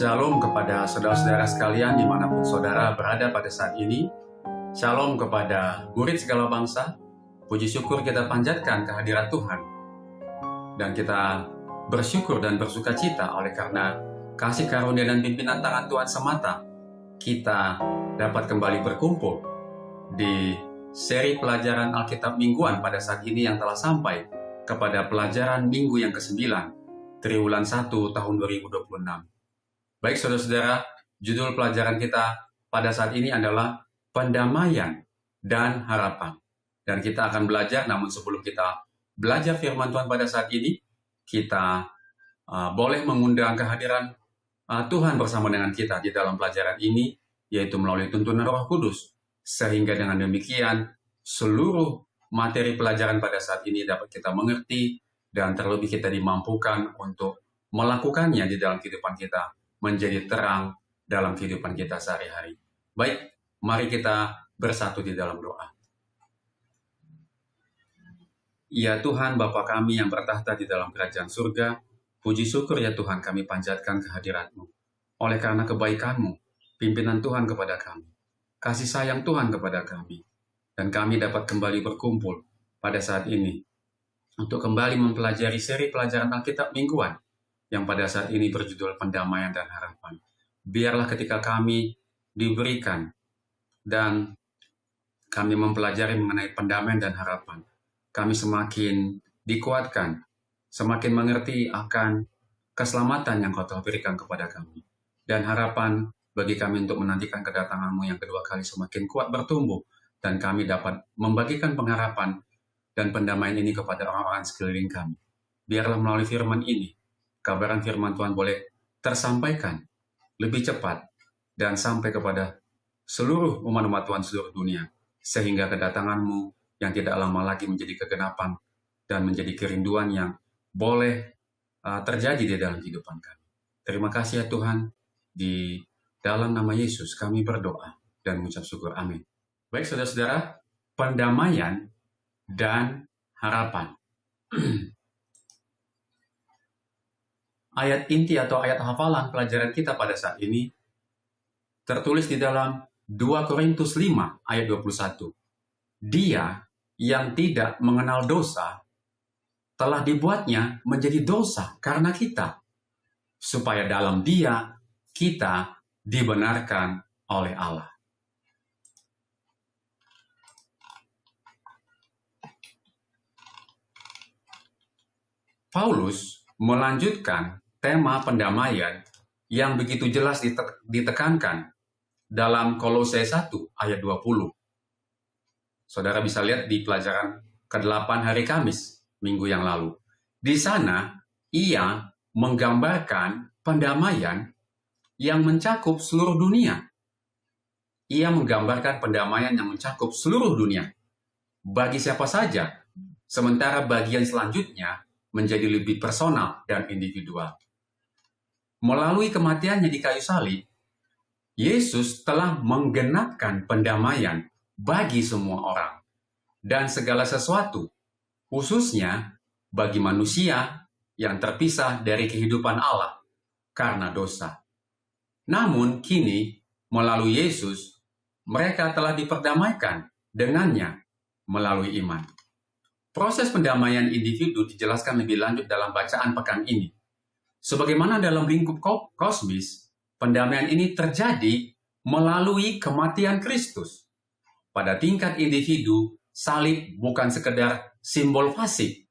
Shalom kepada saudara-saudara sekalian dimanapun saudara berada pada saat ini. Shalom kepada murid segala bangsa. Puji syukur kita panjatkan kehadirat Tuhan. Dan kita bersyukur dan bersuka cita oleh karena kasih karunia dan pimpinan tangan Tuhan semata. Kita dapat kembali berkumpul di seri pelajaran Alkitab mingguan pada saat ini yang telah sampai kepada pelajaran minggu yang ke-9, Triwulan 1 tahun 2026. Baik saudara-saudara, judul pelajaran kita pada saat ini adalah Pendamaian dan Harapan. Dan kita akan belajar, namun sebelum kita belajar firman Tuhan pada saat ini, kita boleh mengundang kehadiran Tuhan bersama dengan kita di dalam pelajaran ini, yaitu melalui tuntunan Roh Kudus. Sehingga dengan demikian, seluruh materi pelajaran pada saat ini dapat kita mengerti, dan terlebih kita dimampukan untuk melakukannya di dalam kehidupan kita, menjadi terang dalam kehidupan kita sehari-hari. Baik, mari kita bersatu di dalam doa. Ya Tuhan, Bapa kami yang bertahta di dalam kerajaan surga, puji syukur ya Tuhan kami panjatkan kehadirat-Mu. Oleh karena kebaikan-Mu, pimpinan Tuhan kepada kami, kasih sayang Tuhan kepada kami, dan kami dapat kembali berkumpul pada saat ini untuk kembali mempelajari seri pelajaran Alkitab mingguan yang pada saat ini berjudul Pendamaian dan Harapan. Biarlah ketika kami diberikan dan kami mempelajari mengenai pendamaian dan harapan, kami semakin dikuatkan, semakin mengerti akan keselamatan yang Kau telah berikan kepada kami. Dan harapan bagi kami untuk menantikan kedatangan-Mu yang kedua kali semakin kuat bertumbuh, dan kami dapat membagikan pengharapan dan pendamaian ini kepada orang-orang sekeliling kami. Biarlah melalui firman ini, kabaran firman Tuhan boleh tersampaikan lebih cepat dan sampai kepada seluruh umat-umat Tuhan seluruh dunia, sehingga kedatangan-Mu yang tidak lama lagi menjadi kegenapan dan menjadi kerinduan yang boleh terjadi di dalam kehidupan kami. Terima kasih ya Tuhan, di dalam nama Yesus kami berdoa dan mengucap syukur. Amin. Baik saudara-saudara, pendamaian dan harapan. Ayat inti atau ayat hafalan pelajaran kita pada saat ini tertulis di dalam 2 Korintus 5 ayat 21. Dia yang tidak mengenal dosa telah dibuatnya menjadi dosa karena kita, supaya dalam Dia kita dibenarkan oleh Allah. Paulus melanjutkan tema pendamaian yang begitu jelas ditekankan dalam Kolose 1 ayat 20. Saudara bisa lihat di pelajaran ke-8 hari Kamis minggu yang lalu. Di sana ia menggambarkan pendamaian yang mencakup seluruh dunia. Ia menggambarkan pendamaian yang mencakup seluruh dunia bagi siapa saja, sementara bagian selanjutnya menjadi lebih personal dan individual. Melalui kematiannya di kayu salib, Yesus telah menggenapkan pendamaian bagi semua orang dan segala sesuatu, khususnya bagi manusia yang terpisah dari kehidupan Allah karena dosa. Namun kini, melalui Yesus, mereka telah diperdamaikan dengannya melalui iman. Proses pendamaian individu dijelaskan lebih lanjut dalam bacaan pekan ini. Sebagaimana dalam lingkup kosmis, pendamaian ini terjadi melalui kematian Kristus. Pada tingkat individu, salib bukan sekedar simbol fasik,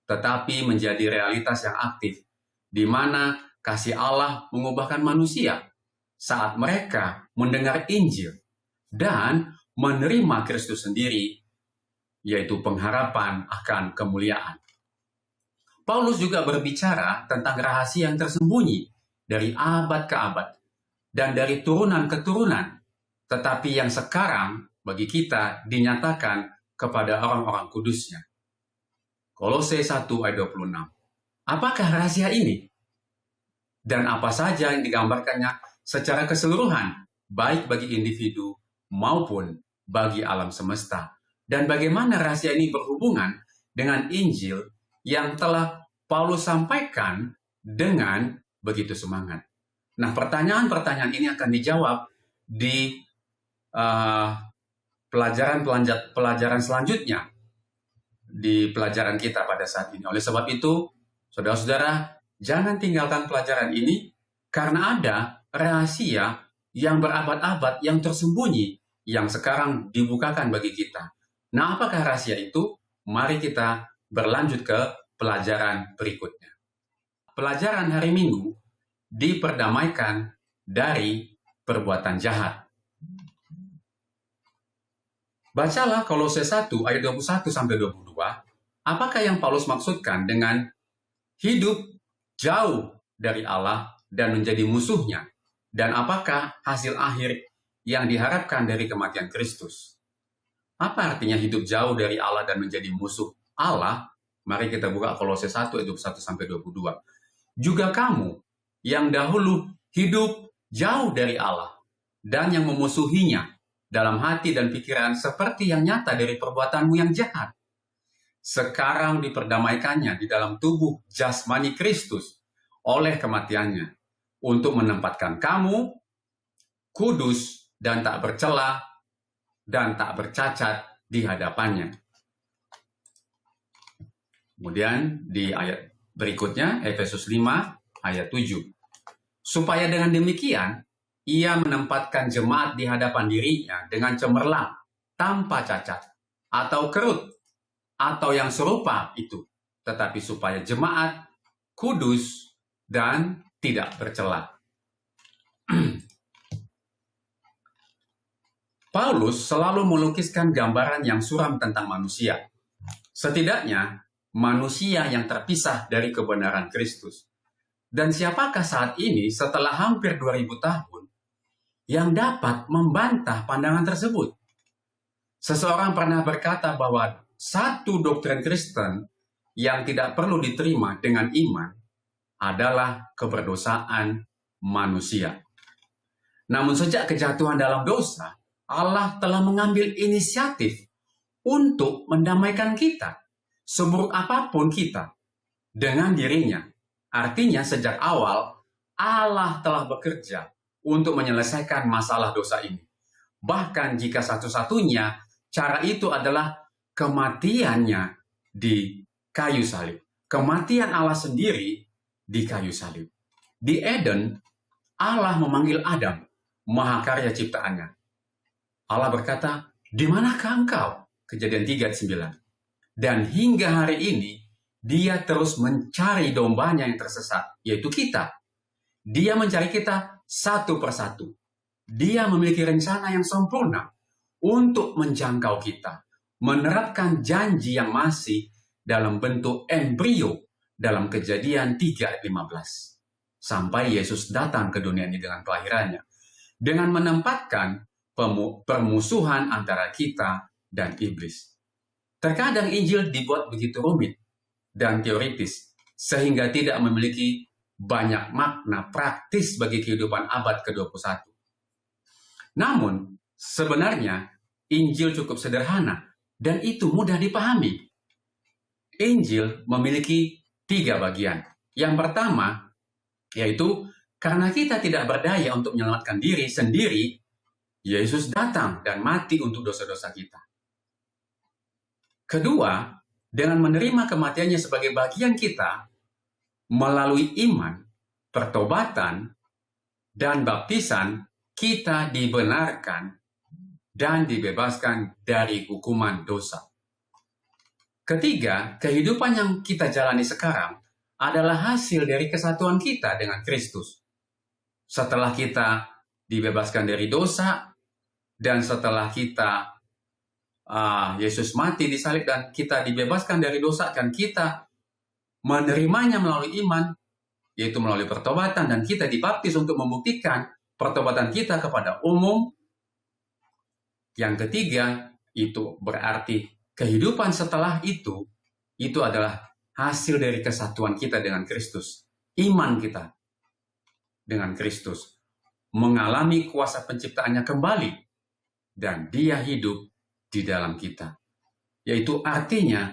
tetapi menjadi realitas yang aktif, di mana kasih Allah mengubahkan manusia saat mereka mendengar Injil dan menerima Kristus sendiri, yaitu pengharapan akan kemuliaan. Paulus juga berbicara tentang rahasia yang tersembunyi dari abad ke abad dan dari turunan ke turunan, tetapi yang sekarang bagi kita dinyatakan kepada orang-orang kudusnya. Kolose 1 ayat 26. Apakah rahasia ini? Dan apa saja yang digambarkannya secara keseluruhan, baik bagi individu maupun bagi alam semesta. Dan bagaimana rahasia ini berhubungan dengan Injil yang telah Paulus sampaikan dengan begitu semangat. Nah, pertanyaan-pertanyaan ini akan dijawab di pelajaran selanjutnya, di pelajaran kita pada saat ini. Oleh sebab itu, saudara-saudara, jangan tinggalkan pelajaran ini karena ada rahasia yang berabad-abad yang tersembunyi yang sekarang dibukakan bagi kita. Nah, apakah rahasia itu? Mari kita berlanjut ke pelajaran berikutnya. Pelajaran hari Minggu diperdamaikan dari perbuatan jahat. Bacalah Kolose 1 ayat 21-22. Apakah yang Paulus maksudkan dengan hidup jauh dari Allah dan menjadi musuhnya? Dan apakah hasil akhir yang diharapkan dari kematian Kristus? Apa artinya hidup jauh dari Allah dan menjadi musuh Allah? Mari kita buka Kolose 1 ayat 21-22. Juga kamu yang dahulu hidup jauh dari Allah dan yang memusuhinya dalam hati dan pikiran seperti yang nyata dari perbuatanmu yang jahat, sekarang diperdamaikannya di dalam tubuh jasmani Kristus oleh kematiannya, untuk menempatkan kamu kudus dan tak bercela dan tak bercacat di hadapannya. Kemudian di ayat berikutnya, Efesus 5 ayat 7. Supaya dengan demikian, ia menempatkan jemaat di hadapan dirinya dengan cemerlang, tanpa cacat, atau kerut, atau yang serupa itu. Tetapi supaya jemaat kudus dan tidak bercela. Paulus selalu melukiskan gambaran yang suram tentang manusia. Setidaknya, manusia yang terpisah dari kebenaran Kristus. Dan siapakah saat ini setelah hampir 2000 tahun yang dapat membantah pandangan tersebut? Seseorang pernah berkata bahwa satu doktrin Kristen yang tidak perlu diterima dengan iman adalah keberdosaan manusia. Namun sejak kejatuhan dalam dosa, Allah telah mengambil inisiatif untuk mendamaikan kita, seburuk apapun kita, dengan dirinya. Artinya sejak awal, Allah telah bekerja untuk menyelesaikan masalah dosa ini. Bahkan jika satu-satunya cara itu adalah kematiannya di kayu salib. Kematian Allah sendiri di kayu salib. Di Eden, Allah memanggil Adam, mahakarya ciptaannya. Allah berkata, "Di manakah engkau?" Kejadian 3:9. Dan hingga hari ini, dia terus mencari dombanya yang tersesat, yaitu kita. Dia mencari kita satu persatu. Dia memiliki rencana yang sempurna untuk menjangkau kita, menerapkan janji yang masih dalam bentuk embrio dalam Kejadian 3:15. Sampai Yesus datang ke dunia ini dengan kelahirannya, dengan menempatkan permusuhan antara kita dan iblis. Terkadang Injil dibuat begitu rumit dan teoritis, sehingga tidak memiliki banyak makna praktis bagi kehidupan abad ke-21. Namun, sebenarnya Injil cukup sederhana dan itu mudah dipahami. Injil memiliki 3 bagian. Yang pertama, yaitu karena kita tidak berdaya untuk menyelamatkan diri sendiri, Yesus datang dan mati untuk dosa-dosa kita. Kedua, dengan menerima kematiannya sebagai bagian kita, melalui iman, pertobatan, dan baptisan, kita dibenarkan dan dibebaskan dari hukuman dosa. Ketiga, kehidupan yang kita jalani sekarang adalah hasil dari kesatuan kita dengan Kristus. Setelah kita dibebaskan dari dosa, dan setelah kita Yesus mati di salib dan kita dibebaskan dari dosa, dan kita menerimanya melalui iman, yaitu melalui pertobatan, dan kita dibaptis untuk membuktikan pertobatan kita kepada umum. Yang ketiga, itu berarti kehidupan setelah itu adalah hasil dari kesatuan kita dengan Kristus. Iman kita dengan Kristus, mengalami kuasa penciptaannya kembali, dan dia hidup di dalam kita. Yaitu artinya,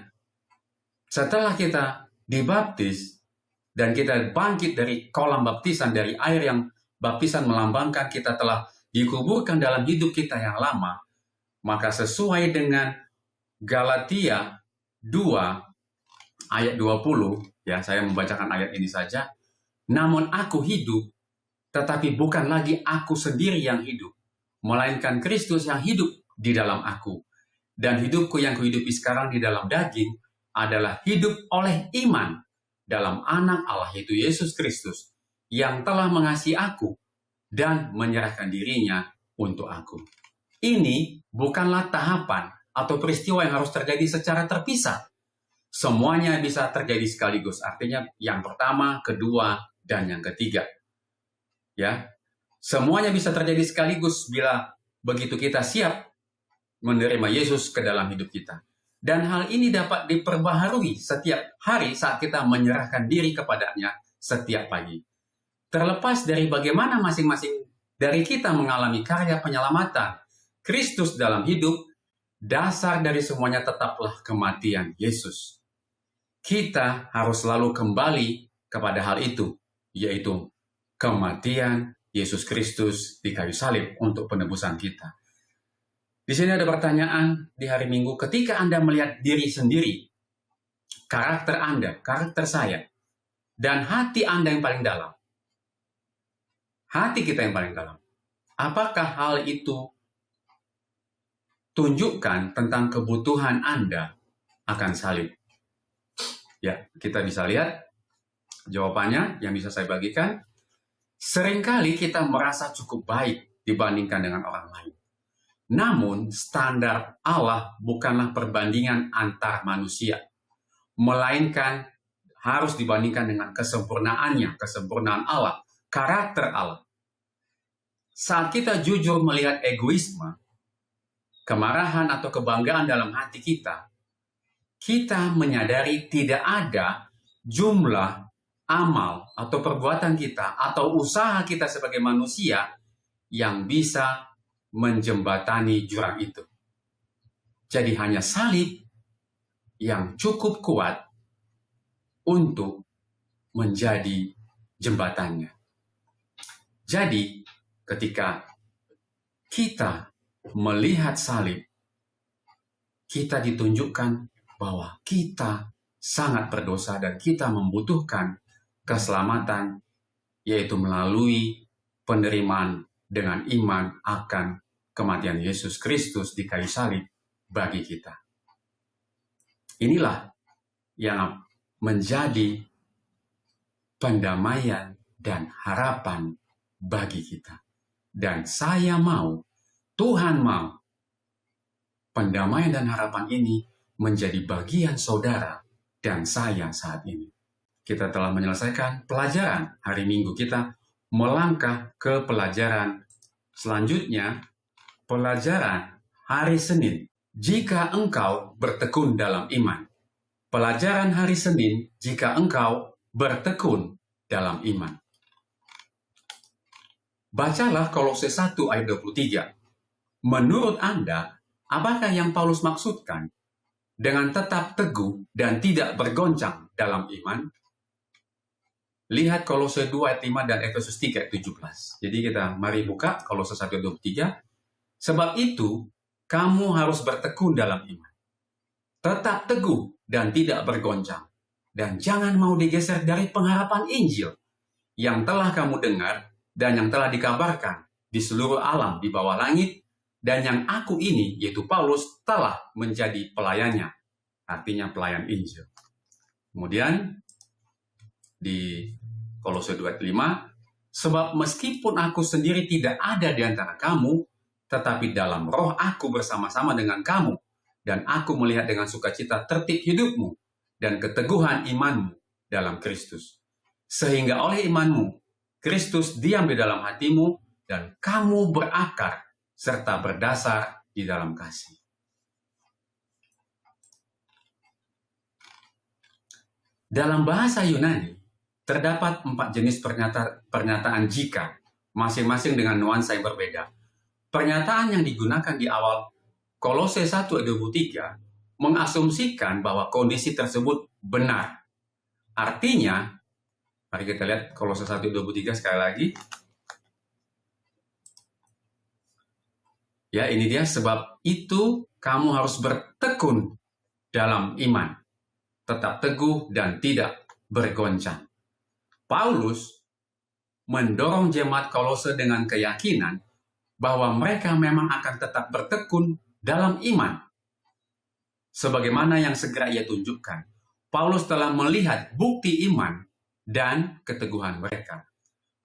setelah kita dibaptis, dan kita bangkit dari kolam baptisan, dari air yang baptisan melambangkan kita telah dikuburkan dalam hidup kita yang lama, maka sesuai dengan Galatia 2 ayat 20, ya saya membacakan ayat ini saja. Namun aku hidup, tetapi bukan lagi aku sendiri yang hidup, melainkan Kristus yang hidup di dalam aku. Dan hidupku yang kuhidupi sekarang di dalam daging adalah hidup oleh iman dalam anak Allah, yaitu Yesus Kristus, yang telah mengasihi aku dan menyerahkan dirinya untuk aku. Ini bukanlah tahapan atau peristiwa yang harus terjadi secara terpisah. Semuanya bisa terjadi sekaligus. Artinya yang pertama, kedua, dan yang ketiga. Ya, semuanya bisa terjadi sekaligus bila begitu kita siap menerima Yesus ke dalam hidup kita. Dan hal ini dapat diperbaharui setiap hari saat kita menyerahkan diri kepadanya setiap pagi. Terlepas dari bagaimana masing-masing dari kita mengalami karya penyelamatan Kristus dalam hidup, dasar dari semuanya tetaplah kematian Yesus. Kita harus selalu kembali kepada hal itu, yaitu kematian Yesus Kristus di kayu salib untuk penebusan kita. Di sini ada pertanyaan di hari Minggu, ketika Anda melihat diri sendiri, karakter Anda, karakter saya, dan hati Anda yang paling dalam, hati kita yang paling dalam, apakah hal itu tunjukkan tentang kebutuhan Anda akan salib? Ya, kita bisa lihat jawabannya yang bisa saya bagikan. Seringkali kita merasa cukup baik dibandingkan dengan orang lain. Namun, standar Allah bukanlah perbandingan antar manusia, melainkan harus dibandingkan dengan kesempurnaannya, kesempurnaan Allah, karakter Allah. Saat kita jujur melihat egoisme, kemarahan atau kebanggaan dalam hati kita, kita menyadari tidak ada jumlah amal atau perbuatan kita atau usaha kita sebagai manusia yang bisa menjembatani jurang itu. Jadi hanya salib yang cukup kuat untuk menjadi jembatannya. Jadi ketika kita melihat salib, kita ditunjukkan bahwa kita sangat berdosa dan kita membutuhkan keselamatan, yaitu melalui penerimaan dengan iman akan kematian Yesus Kristus di kayu salib bagi kita. Inilah yang menjadi pendamaian dan harapan bagi kita. Dan saya mau, Tuhan mau, pendamaian dan harapan ini menjadi bagian saudara dan saya saat ini. Kita telah menyelesaikan pelajaran hari Minggu kita, melangkah ke pelajaran selanjutnya, pelajaran hari Senin. Jika engkau bertekun dalam iman. Pelajaran hari Senin, jika engkau bertekun dalam iman. Bacalah Kolose 1 ayat 23. Menurut Anda, apakah yang Paulus maksudkan dengan tetap teguh dan tidak bergoncang dalam iman? Lihat Kolose 2 ayat 5 dan Efesus 3 ayat 17. Jadi kita mari buka Kolose 1 ayat 23. Sebab itu, kamu harus bertekun dalam iman. Tetap teguh dan tidak bergoncang. Dan jangan mau digeser dari pengharapan Injil yang telah kamu dengar dan yang telah dikabarkan di seluruh alam di bawah langit, dan yang aku ini, yaitu Paulus, telah menjadi pelayannya. Artinya pelayan Injil. Kemudian di Kolose 2 ayat 5, sebab meskipun aku sendiri tidak ada di antara kamu, tetapi dalam roh aku bersama-sama dengan kamu, dan aku melihat dengan sukacita tertib hidupmu dan keteguhan imanmu dalam Kristus. Sehingga oleh imanmu, Kristus diam di dalam hatimu, dan kamu berakar serta berdasar di dalam kasih. Dalam bahasa Yunani, terdapat 4 jenis pernyataan jika, masing-masing dengan nuansa yang berbeda. Pernyataan yang digunakan di awal Kolose 1 ayat 23 mengasumsikan bahwa kondisi tersebut benar. Artinya, mari kita lihat Kolose 1 ayat 23 sekali lagi. Ya, ini dia, sebab itu kamu harus bertekun dalam iman, tetap teguh dan tidak bergoncang. Paulus mendorong jemaat Kolose dengan keyakinan bahwa mereka memang akan tetap bertekun dalam iman. Sebagaimana yang segera ia tunjukkan, Paulus telah melihat bukti iman dan keteguhan mereka.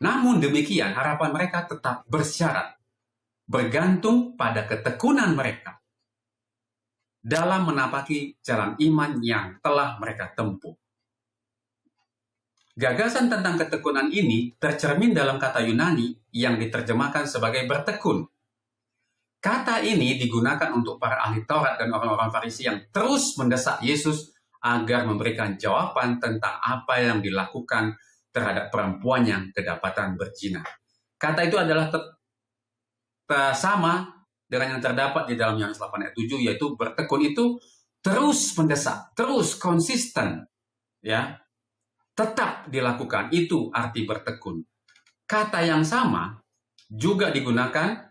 Namun demikian, harapan mereka tetap bersyarat, bergantung pada ketekunan mereka dalam menapaki jalan iman yang telah mereka tempuh. Gagasan tentang ketekunan ini tercermin dalam kata Yunani yang diterjemahkan sebagai bertekun. Kata ini digunakan untuk para ahli Taurat dan orang-orang Farisi yang terus mendesak Yesus agar memberikan jawaban tentang apa yang dilakukan terhadap perempuan yang kedapatan berzina. Kata itu adalah sama dengan yang terdapat di dalam Yohanes 8 ayat 7, yaitu bertekun itu terus mendesak, terus konsisten, ya, tetap dilakukan. Itu arti bertekun. Kata yang sama juga digunakan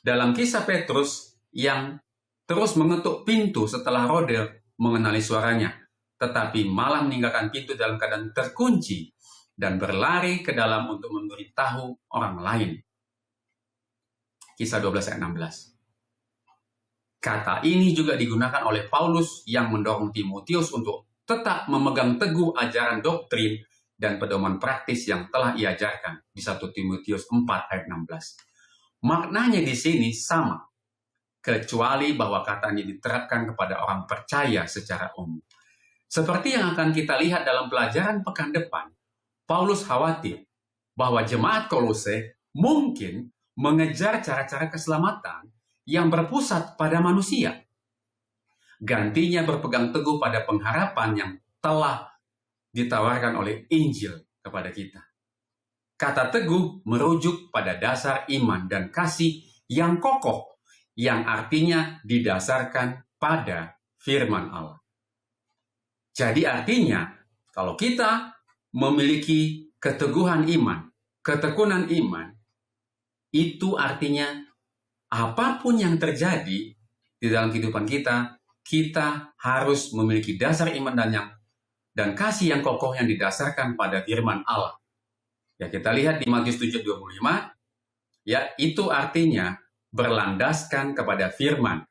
dalam kisah Petrus yang terus mengetuk pintu setelah Roder mengenali suaranya, tetapi malah meninggalkan pintu dalam keadaan terkunci dan berlari ke dalam untuk memberitahu orang lain. Kisah 12 ayat 16. Kata ini juga digunakan oleh Paulus yang mendorong Timotius untuk tetap memegang teguh ajaran doktrin dan pedoman praktis yang telah iajarkan di 1 Timotius 4 ayat 16. Maknanya di sini sama, kecuali bahwa kata ini diterapkan kepada orang percaya secara umum. Seperti yang akan kita lihat dalam pelajaran pekan depan, Paulus khawatir bahwa jemaat Kolose mungkin mengejar cara-cara keselamatan yang berpusat pada manusia. Gantinya berpegang teguh pada pengharapan yang telah ditawarkan oleh Injil kepada kita. Kata teguh merujuk pada dasar iman dan kasih yang kokoh, yang artinya didasarkan pada firman Allah. Jadi artinya, kalau kita memiliki keteguhan iman, ketekunan iman, itu artinya apapun yang terjadi di dalam kehidupan kita, kita harus memiliki dasar iman dan kasih yang kokoh yang didasarkan pada firman Allah. Ya, kita lihat di Matius 7:25, ya, itu artinya berlandaskan kepada firman,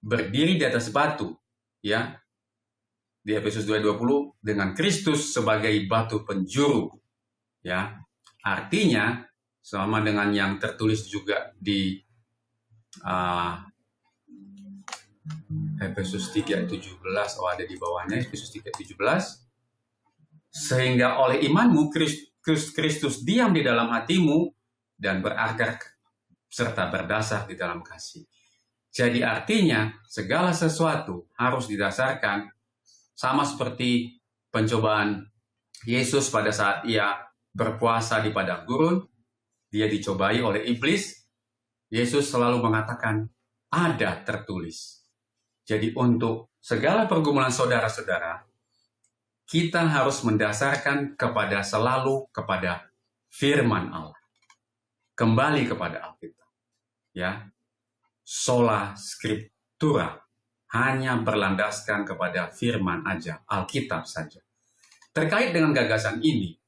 berdiri di atas batu, ya. Di Efesus 2:20 dengan Kristus sebagai batu penjuru, ya. Artinya sama dengan yang tertulis juga di Efesus 3:17, ada di bawahnya Efesus 3:17. Sehingga oleh imanmu Kristus diam di dalam hatimu dan berakar serta berdasar di dalam kasih. Jadi artinya segala sesuatu harus didasarkan sama seperti pencobaan Yesus pada saat ia berpuasa di padang gurun. Dia dicobai oleh iblis. Yesus selalu mengatakan, ada tertulis. Jadi untuk segala pergumulan saudara-saudara, kita harus mendasarkan selalu kepada firman Allah. Kembali kepada Alkitab. Ya. Sola Scriptura. Hanya berlandaskan kepada firman aja, Alkitab saja. Terkait dengan gagasan ini,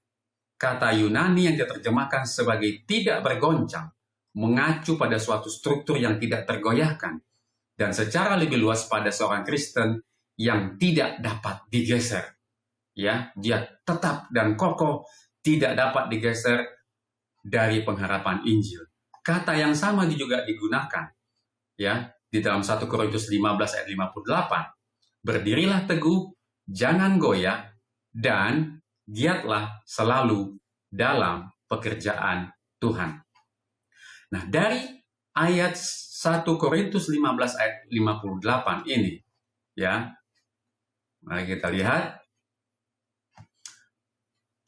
kata Yunani yang diterjemahkan sebagai tidak bergoncang mengacu pada suatu struktur yang tidak tergoyahkan dan secara lebih luas pada seorang Kristen yang tidak dapat digeser. Ya, dia tetap dan kokoh, tidak dapat digeser dari pengharapan Injil. Kata yang sama juga digunakan, ya, di dalam 1 Korintus 15 ayat 58. Berdirilah teguh, jangan goyah, dan giatlah selalu dalam pekerjaan Tuhan. Nah, dari ayat 1 Korintus 15 ayat 58 ini, ya, mari kita lihat.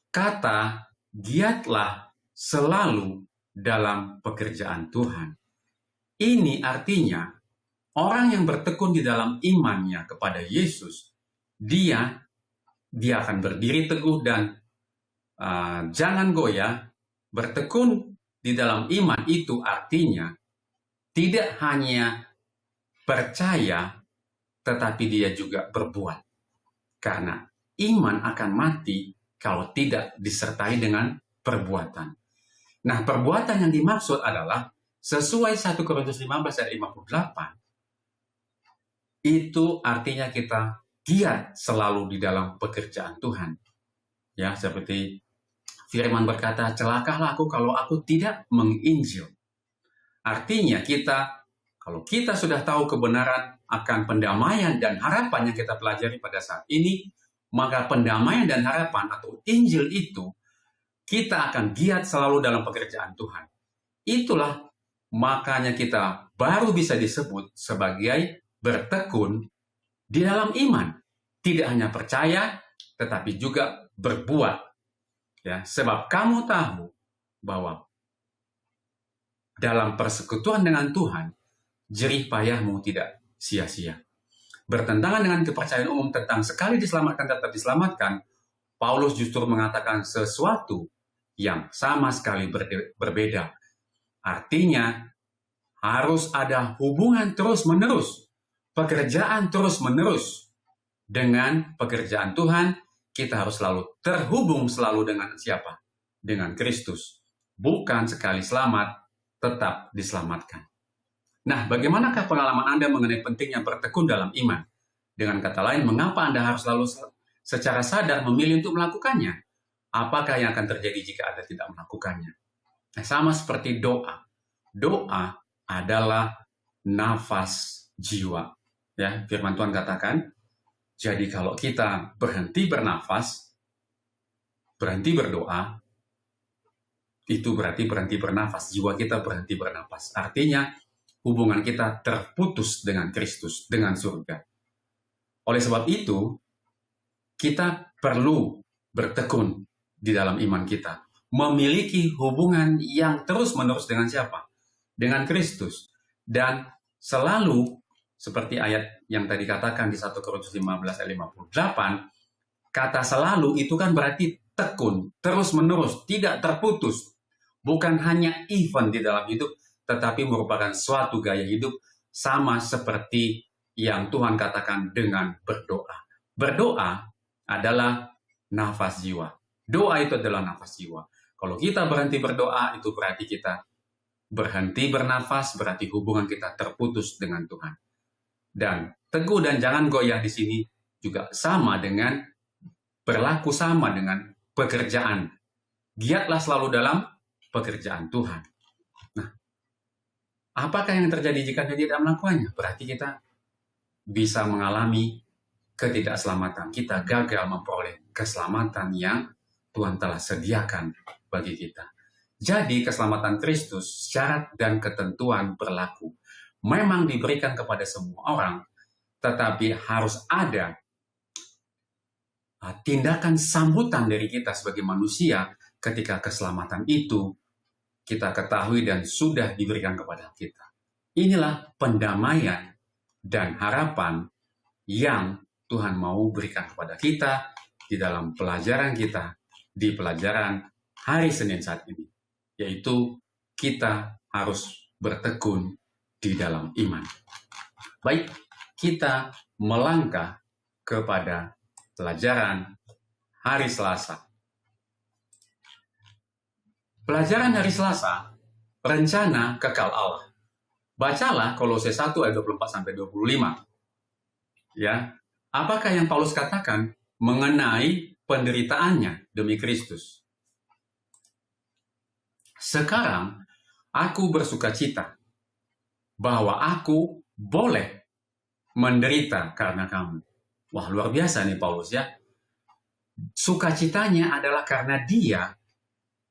Kata giatlah selalu dalam pekerjaan Tuhan. Ini artinya orang yang bertekun di dalam imannya kepada Yesus, dia akan berdiri teguh dan jangan goyah. Bertekun di dalam iman itu artinya tidak hanya percaya, tetapi dia juga berbuat. Karena iman akan mati kalau tidak disertai dengan perbuatan. Nah, perbuatan yang dimaksud adalah sesuai 1 Korintus 15 ayat 58, itu artinya kita giat selalu di dalam pekerjaan Tuhan. Ya, seperti firman berkata, celakalah aku kalau aku tidak menginjil. Artinya kalau kita sudah tahu kebenaran akan pendamaian dan harapan yang kita pelajari pada saat ini, maka pendamaian dan harapan atau Injil itu kita akan giat selalu dalam pekerjaan Tuhan. Itulah makanya kita baru bisa disebut sebagai bertekun di dalam iman. Tidak hanya percaya, tetapi juga berbuat. Ya, sebab kamu tahu bahwa dalam persekutuan dengan Tuhan, jerih payahmu tidak sia-sia. Bertentangan dengan kepercayaan umum tentang sekali diselamatkan tetap diselamatkan, Paulus justru mengatakan sesuatu yang sama sekali berbeda. Artinya, harus ada hubungan terus-menerus, pekerjaan terus-menerus. Dengan pekerjaan Tuhan, kita harus selalu terhubung selalu dengan siapa? Dengan Kristus. Bukan sekali selamat, tetap diselamatkan. Nah, bagaimanakah pengalaman Anda mengenai pentingnya bertekun dalam iman? Dengan kata lain, mengapa Anda harus selalu secara sadar memilih untuk melakukannya? Apakah yang akan terjadi jika Anda tidak melakukannya? Nah, sama seperti doa. Doa adalah nafas jiwa. Ya, firman Tuhan katakan, jadi kalau kita berhenti bernafas, berhenti berdoa, itu berarti berhenti bernafas. Jiwa kita berhenti bernafas. Artinya, hubungan kita terputus dengan Kristus, dengan surga. Oleh sebab itu, kita perlu bertekun di dalam iman kita. Memiliki hubungan yang terus-menerus dengan siapa? Dengan Kristus. Dan selalu, seperti ayat yang tadi katakan di 1 Korintus 15 ayat 58, kata selalu itu kan berarti tekun, terus-menerus, tidak terputus. Bukan hanya event di dalam hidup, tetapi merupakan suatu gaya hidup sama seperti yang Tuhan katakan dengan berdoa. Berdoa adalah nafas jiwa. Doa itu adalah nafas jiwa. Kalau kita berhenti berdoa, itu berarti kita berhenti bernafas, berarti hubungan kita terputus dengan Tuhan. Dan teguh dan jangan goyah di sini juga sama dengan, berlaku sama dengan pekerjaan. Giatlah selalu dalam pekerjaan Tuhan. Nah, apakah yang terjadi jika kita tidak melakukannya? Berarti kita bisa mengalami ketidakselamatan. Kita gagal memperoleh keselamatan yang Tuhan telah sediakan bagi kita. Jadi keselamatan Kristus, syarat dan ketentuan berlaku. Memang diberikan kepada semua orang, tetapi harus ada tindakan sambutan dari kita sebagai manusia ketika keselamatan itu kita ketahui dan sudah diberikan kepada kita. Inilah pendamaian dan harapan yang Tuhan mau berikan kepada kita di dalam pelajaran kita, di pelajaran hari Senin saat ini, yaitu kita harus bertekun di dalam iman. Baik, kita melangkah kepada pelajaran hari Selasa. Pelajaran hari Selasa, rencana kekal Allah. Bacalah Kolose 1 ayat 24-25. Ya, apakah yang Paulus katakan mengenai penderitaannya demi Kristus? Sekarang aku bersuka cita bahwa aku boleh menderita karena kamu. Wah, luar biasa nih Paulus ya. Sukacitanya adalah karena dia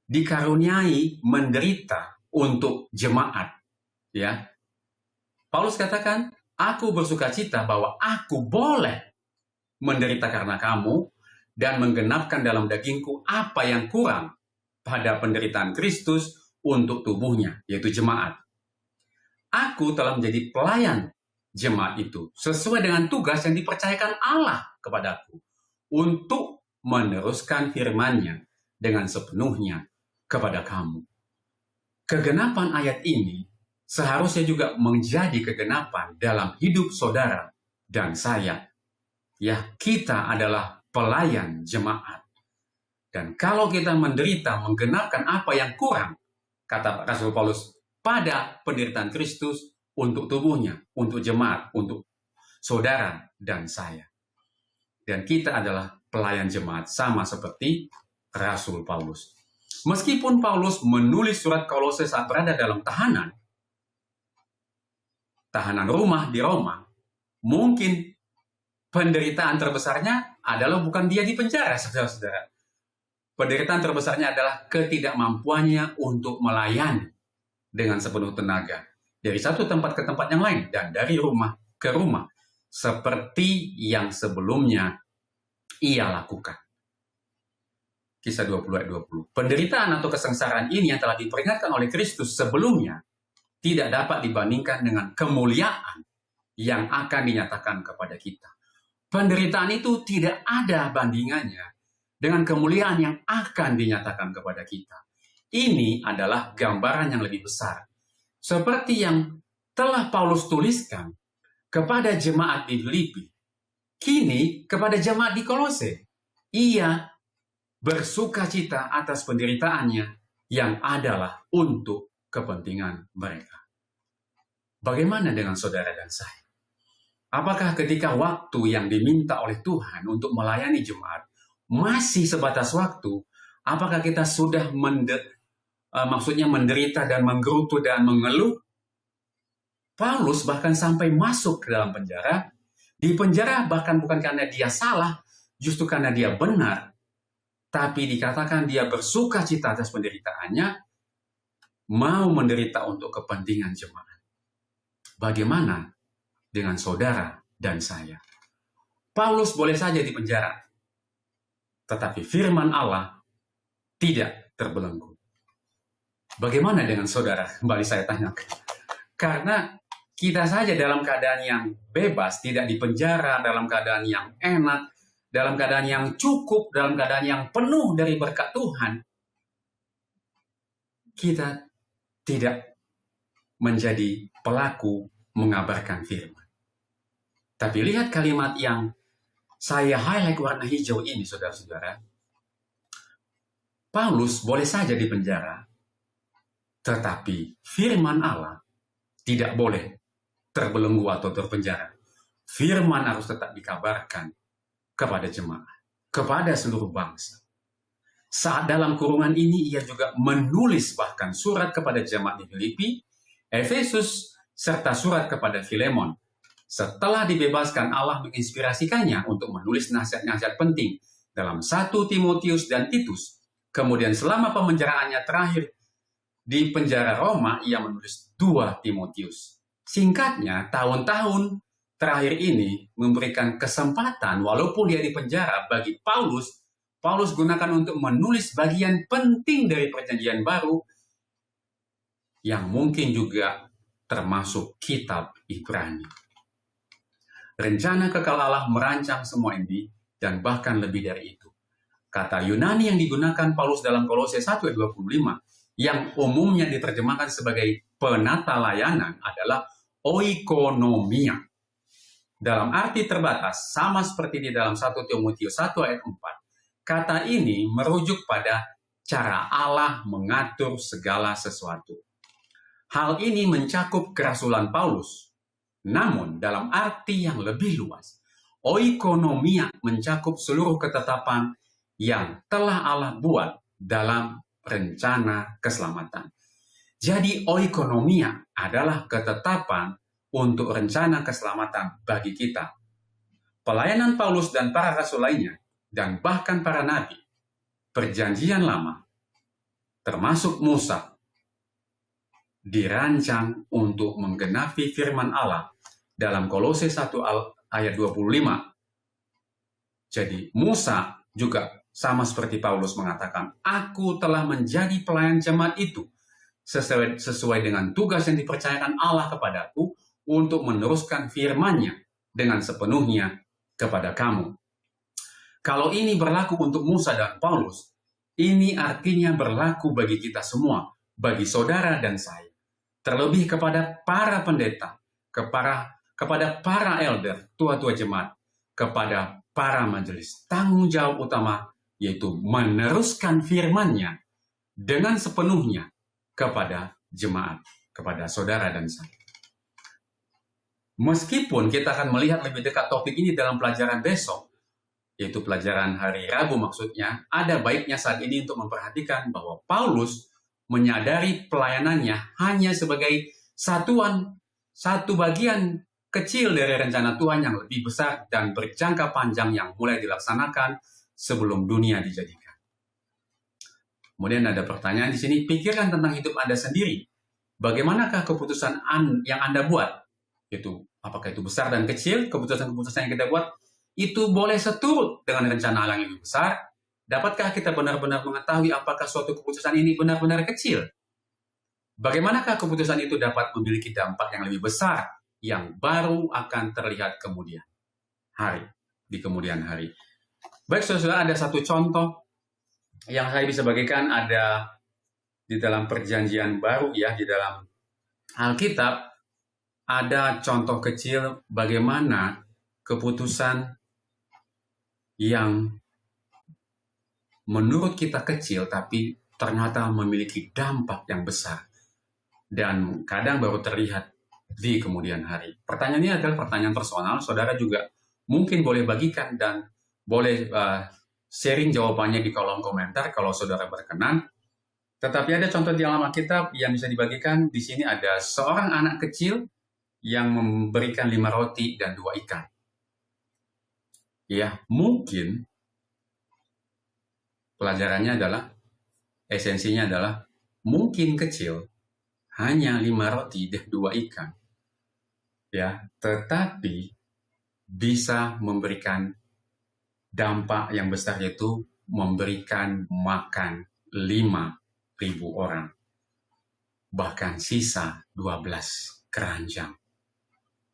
dikaruniai menderita untuk jemaat. Ya, Paulus katakan, aku bersuka cita bahwa aku boleh menderita karena kamu dan menggenapkan dalam dagingku apa yang kurang pada penderitaan Kristus untuk tubuhnya, yaitu jemaat. Aku telah menjadi pelayan jemaat itu sesuai dengan tugas yang dipercayakan Allah kepadaku untuk meneruskan firman-Nya dengan sepenuhnya kepada kamu. Kegenapan ayat ini seharusnya juga menjadi kegenapan dalam hidup saudara dan saya. Ya, kita adalah pelayan jemaat. Dan kalau kita menderita menggenapkan apa yang kurang, kata Rasul Paulus, pada penderitaan Kristus untuk tubuhnya, untuk jemaat, untuk saudara dan saya. Dan kita adalah pelayan jemaat, sama seperti Rasul Paulus. Meskipun Paulus menulis surat Kolose saat berada dalam tahanan rumah di Roma, mungkin penderitaan terbesarnya adalah bukan dia di penjara, saudara-saudara. Penderitaan terbesarnya adalah ketidakmampuannya untuk melayani dengan sepenuh tenaga dari satu tempat ke tempat yang lain dan dari rumah ke rumah, seperti yang sebelumnya ia lakukan. Kisah 20 ayat 20. Penderitaan atau kesengsaraan ini yang telah diperingatkan oleh Kristus sebelumnya tidak dapat dibandingkan dengan kemuliaan yang akan dinyatakan kepada kita. Penderitaan itu tidak ada bandingannya dengan kemuliaan yang akan dinyatakan kepada kita. Ini adalah gambaran yang lebih besar. Seperti yang telah Paulus tuliskan kepada jemaat di Filipi, kini kepada jemaat di Kolose. Ia bersukacita atas penderitaannya yang adalah untuk kepentingan mereka. Bagaimana dengan saudara dan saya? Apakah ketika waktu yang diminta oleh Tuhan untuk melayani jemaat masih sebatas waktu, apakah kita sudah menderita dan menggerutu dan mengeluh? Paulus bahkan sampai masuk ke dalam penjara. Di penjara bahkan bukan karena dia salah, justru karena dia benar. Tapi dikatakan dia bersuka cita atas penderitaannya, mau menderita untuk kepentingan jemaat. Bagaimana dengan saudara dan saya? Paulus boleh saja di penjara, tetapi firman Allah tidak terbelenggu. Bagaimana dengan saudara? Kembali saya tanyakan. Karena kita saja dalam keadaan yang bebas, tidak di penjara, dalam keadaan yang enak, dalam keadaan yang cukup, dalam keadaan yang penuh dari berkat Tuhan, kita tidak menjadi pelaku mengabarkan firman. Tapi lihat kalimat yang saya highlight warna hijau ini, saudara-saudara. Paulus boleh saja di penjara, tetapi firman Allah tidak boleh terbelenggu atau terpenjara. Firman harus tetap dikabarkan kepada jemaat, kepada seluruh bangsa. Saat dalam kurungan ini, ia juga menulis bahkan surat kepada jemaat di Filipi, Efesus, serta surat kepada Filemon. Setelah dibebaskan, Allah menginspirasikannya untuk menulis nasihat-nasihat penting dalam 1 Timotius dan Titus. Kemudian selama pemenjaraannya terakhir di penjara Roma, ia menulis 2 Timotius. Singkatnya, tahun-tahun terakhir ini memberikan kesempatan, walaupun dia di penjara, bagi Paulus gunakan untuk menulis bagian penting dari perjanjian baru yang mungkin juga termasuk kitab Ibrani. Rencana kekal Allah merancang semua ini dan bahkan lebih dari itu. Kata Yunani yang digunakan Paulus dalam Kolose 1 ayat 25 yang umumnya diterjemahkan sebagai penata layanan adalah oikonomia. Dalam arti terbatas, sama seperti di dalam 1 Timotius 1 ayat 4. Kata ini merujuk pada cara Allah mengatur segala sesuatu. Hal ini mencakup kerasulan Paulus. Namun, dalam arti yang lebih luas, oikonomia mencakup seluruh ketetapan yang telah Allah buat dalam rencana keselamatan. Jadi oikonomia adalah ketetapan untuk rencana keselamatan bagi kita. Pelayanan Paulus dan para rasul lainnya, dan bahkan para nabi, perjanjian lama, termasuk Musa, dirancang untuk menggenapi firman Allah dalam Kolose 1 ayat 25. Jadi Musa juga sama seperti Paulus mengatakan, aku telah menjadi pelayan jemaat itu, sesuai dengan tugas yang dipercayakan Allah kepadaku untuk meneruskan firman-Nya dengan sepenuhnya kepada kamu. Kalau ini berlaku untuk Musa dan Paulus, ini artinya berlaku bagi kita semua, bagi saudara dan saya. terlebih kepada para pendeta, kepada para elder, tua-tua jemaat, kepada para majelis. Tanggung jawab utama yaitu meneruskan firman-Nya dengan sepenuhnya kepada jemaat, kepada saudara dan saya. Meskipun kita akan melihat lebih dekat topik ini dalam pelajaran besok, yaitu pelajaran hari Rabu maksudnya, ada baiknya saat ini untuk memperhatikan bahwa Paulus menyadari pelayanannya hanya sebagai satu bagian kecil dari rencana Tuhan yang lebih besar dan berjangka panjang yang mulai dilaksanakan sebelum dunia dijadikan. Kemudian ada pertanyaan di sini, pikirkan tentang hidup Anda sendiri. Bagaimanakah keputusan yang Anda buat? Apakah itu besar dan kecil? Keputusan-keputusan yang kita buat itu boleh seturut dengan rencana Allah yang lebih besar? Dapatkah kita benar-benar mengetahui apakah suatu keputusan ini benar-benar kecil? Bagaimanakah keputusan itu dapat memiliki dampak yang lebih besar yang baru akan terlihat di kemudian hari? Baik, saudara, ada satu contoh yang saya bisa bagikan ada di dalam Perjanjian Baru ya, di dalam Alkitab ada contoh kecil bagaimana keputusan yang menurut kita kecil tapi ternyata memiliki dampak yang besar dan kadang baru terlihat di kemudian hari. Pertanyaan ini adalah pertanyaan personal, saudara juga mungkin boleh bagikan dan boleh sharing jawabannya di kolom komentar kalau saudara berkenan. Tetapi ada contoh di dalam Alkitab yang bisa dibagikan. Di sini ada seorang anak kecil yang memberikan 5 roti dan 2 ikan. Ya, mungkin pelajarannya adalah, esensinya adalah, mungkin kecil, hanya 5 roti dan 2 ikan. Ya, tetapi bisa memberikan dampak yang besar, yaitu memberikan makan 5.000 orang. Bahkan sisa 12 keranjang.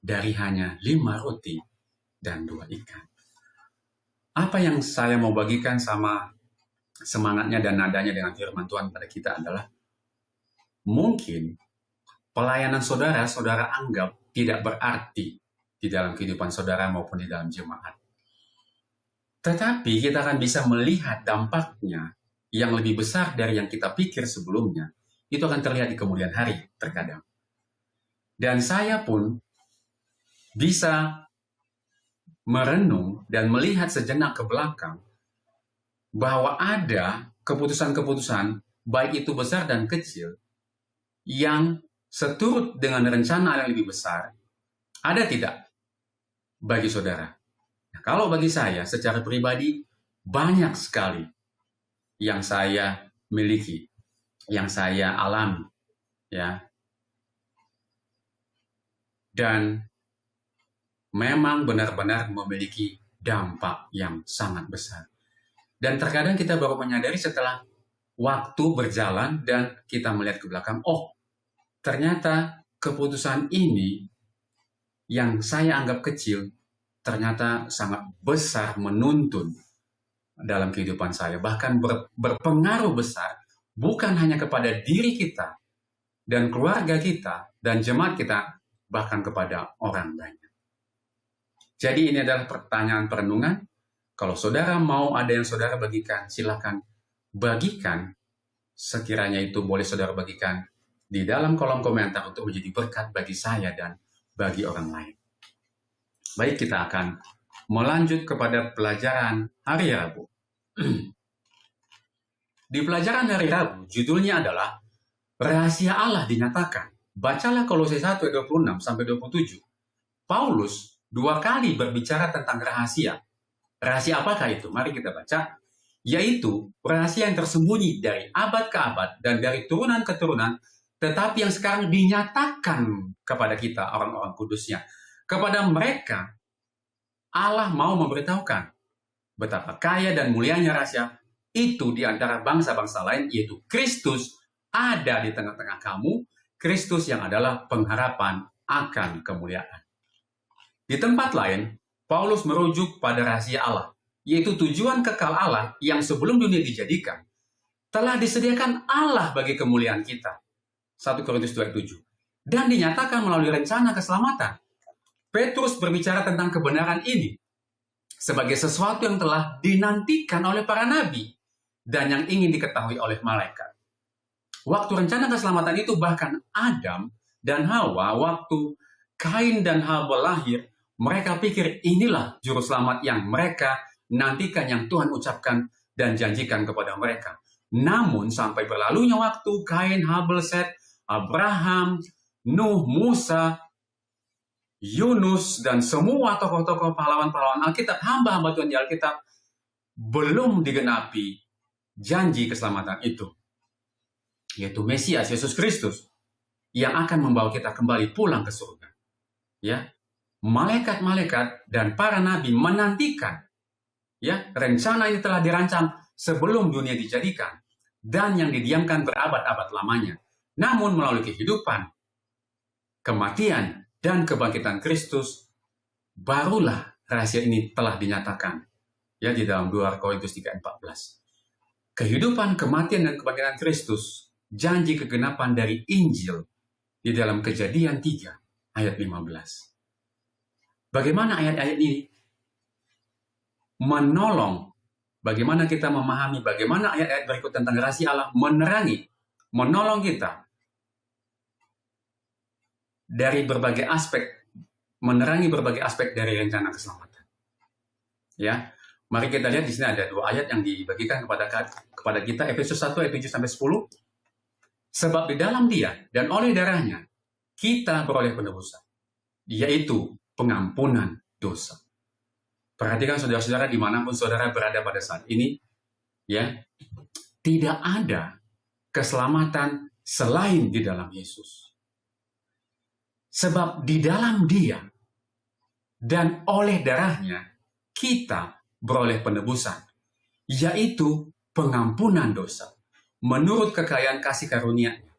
Dari hanya 5 roti dan 2 ikan. Apa yang saya mau bagikan sama semangatnya dan nadanya dengan firman Tuhan pada kita adalah, mungkin pelayanan saudara anggap tidak berarti di dalam kehidupan saudara maupun di dalam jemaat. Tetapi kita akan bisa melihat dampaknya yang lebih besar dari yang kita pikir sebelumnya. Itu akan terlihat di kemudian hari terkadang. Dan saya pun bisa merenung dan melihat sejenak ke belakang bahwa ada keputusan-keputusan, baik itu besar dan kecil, yang seturut dengan rencana yang lebih besar, ada tidak bagi saudara? Nah, kalau bagi saya, secara pribadi, banyak sekali yang saya miliki, yang saya alami, ya. Dan memang benar-benar memiliki dampak yang sangat besar. Dan terkadang kita baru menyadari setelah waktu berjalan dan kita melihat ke belakang, oh, ternyata keputusan ini yang saya anggap kecil ternyata sangat besar menuntun dalam kehidupan saya. Bahkan berpengaruh besar bukan hanya kepada diri kita dan keluarga kita dan jemaat kita, bahkan kepada orang banyak. Jadi ini adalah pertanyaan perenungan. Kalau saudara mau ada yang saudara bagikan, silakan bagikan. Sekiranya itu boleh saudara bagikan di dalam kolom komentar untuk menjadi berkat bagi saya dan bagi orang lain. Baik, kita akan melanjut kepada pelajaran hari Rabu. Di pelajaran hari Rabu, judulnya adalah Rahasia Allah Dinyatakan. Bacalah Kolose 1 ayat 26 sampai 27. Paulus 2 kali berbicara tentang rahasia. Rahasia apakah itu? Mari kita baca. Yaitu rahasia yang tersembunyi dari abad ke abad dan dari turunan ke turunan, tetapi yang sekarang dinyatakan kepada kita, orang-orang kudusnya. Kepada mereka, Allah mau memberitahukan betapa kaya dan mulianya rahasia itu di antara bangsa-bangsa lain, yaitu Kristus ada di tengah-tengah kamu, Kristus yang adalah pengharapan akan kemuliaan. Di tempat lain, Paulus merujuk pada rahasia Allah, yaitu tujuan kekal Allah yang sebelum dunia dijadikan, telah disediakan Allah bagi kemuliaan kita. 1 Korintus 2:7. dan dinyatakan melalui rencana keselamatan. Petrus berbicara tentang kebenaran ini sebagai sesuatu yang telah dinantikan oleh para nabi dan yang ingin diketahui oleh malaikat. Waktu rencana keselamatan itu bahkan Adam dan Hawa, waktu Kain dan Habel lahir, mereka pikir inilah juru selamat yang mereka nantikan, yang Tuhan ucapkan dan janjikan kepada mereka. Namun sampai berlalunya waktu, Kain, Habel, Set, Abraham, Nuh, Musa, Yunus, dan semua tokoh-tokoh pahlawan-pahlawan Alkitab, hamba-hamba Tuhan di Alkitab, belum digenapi janji keselamatan itu, yaitu Mesias, Yesus Kristus, yang akan membawa kita kembali pulang ke surga. Ya, malaikat-malaikat dan para nabi menantikan. Ya, rencana ini telah dirancang sebelum dunia dijadikan dan yang didiamkan berabad-abad lamanya. Namun melalui kehidupan, kematian, dan kebangkitan Kristus, barulah rahasia ini telah dinyatakan. Ya, di dalam 2 Korintus 3:14. Kehidupan, kematian, dan kebangkitan Kristus, janji kegenapan dari Injil di dalam Kejadian 3 ayat 15. Bagaimana ayat-ayat ini menolong, bagaimana kita memahami, bagaimana ayat-ayat berikut tentang rahasia Allah menolong kita dari berbagai aspek, menerangi berbagai aspek dari rencana keselamatan. Ya, mari kita lihat di sini ada 2 ayat yang dibagikan kepada kita, Efesus 1 ayat 7-10. Sebab di dalam Dia dan oleh darahnya kita beroleh penebusan, yaitu pengampunan dosa. Perhatikan saudara-saudara, dimanapun saudara berada pada saat ini, ya, tidak ada keselamatan selain di dalam Yesus. Sebab di dalam Dia dan oleh darahnya kita beroleh penebusan, yaitu pengampunan dosa, menurut kekayaan kasih karunia-Nya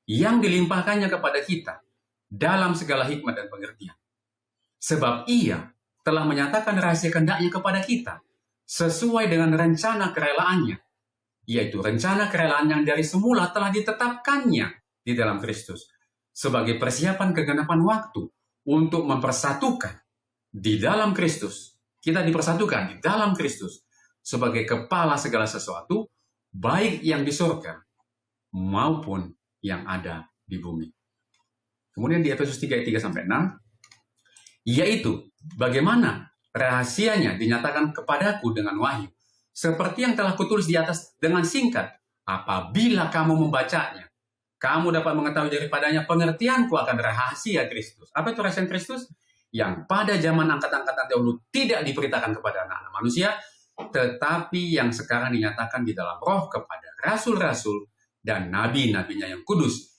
yang dilimpahkannya kepada kita dalam segala hikmat dan pengertian. Sebab Ia telah menyatakan rahasia kehendak-Nya kepada kita sesuai dengan rencana kerelaannya, yaitu rencana kerelaan yang dari semula telah ditetapkannya di dalam Kristus sebagai persiapan kegenapan waktu untuk mempersatukan di dalam Kristus. Kita dipersatukan di dalam Kristus sebagai kepala segala sesuatu, baik yang di surga maupun yang ada di bumi. Kemudian di Efesus 3 ayat 3-6, yaitu bagaimana rahasianya dinyatakan kepadaku dengan wahyu, seperti yang telah kutulis di atas dengan singkat. Apabila kamu membacanya, kamu dapat mengetahui daripadanya pengertianku akan rahasia Kristus. Apa itu rahasia Kristus? Yang pada zaman angkatan-angkatan dahulu tidak diberitakan kepada anak-anak manusia, tetapi yang sekarang dinyatakan di dalam roh kepada rasul-rasul dan nabi-nabinya yang kudus,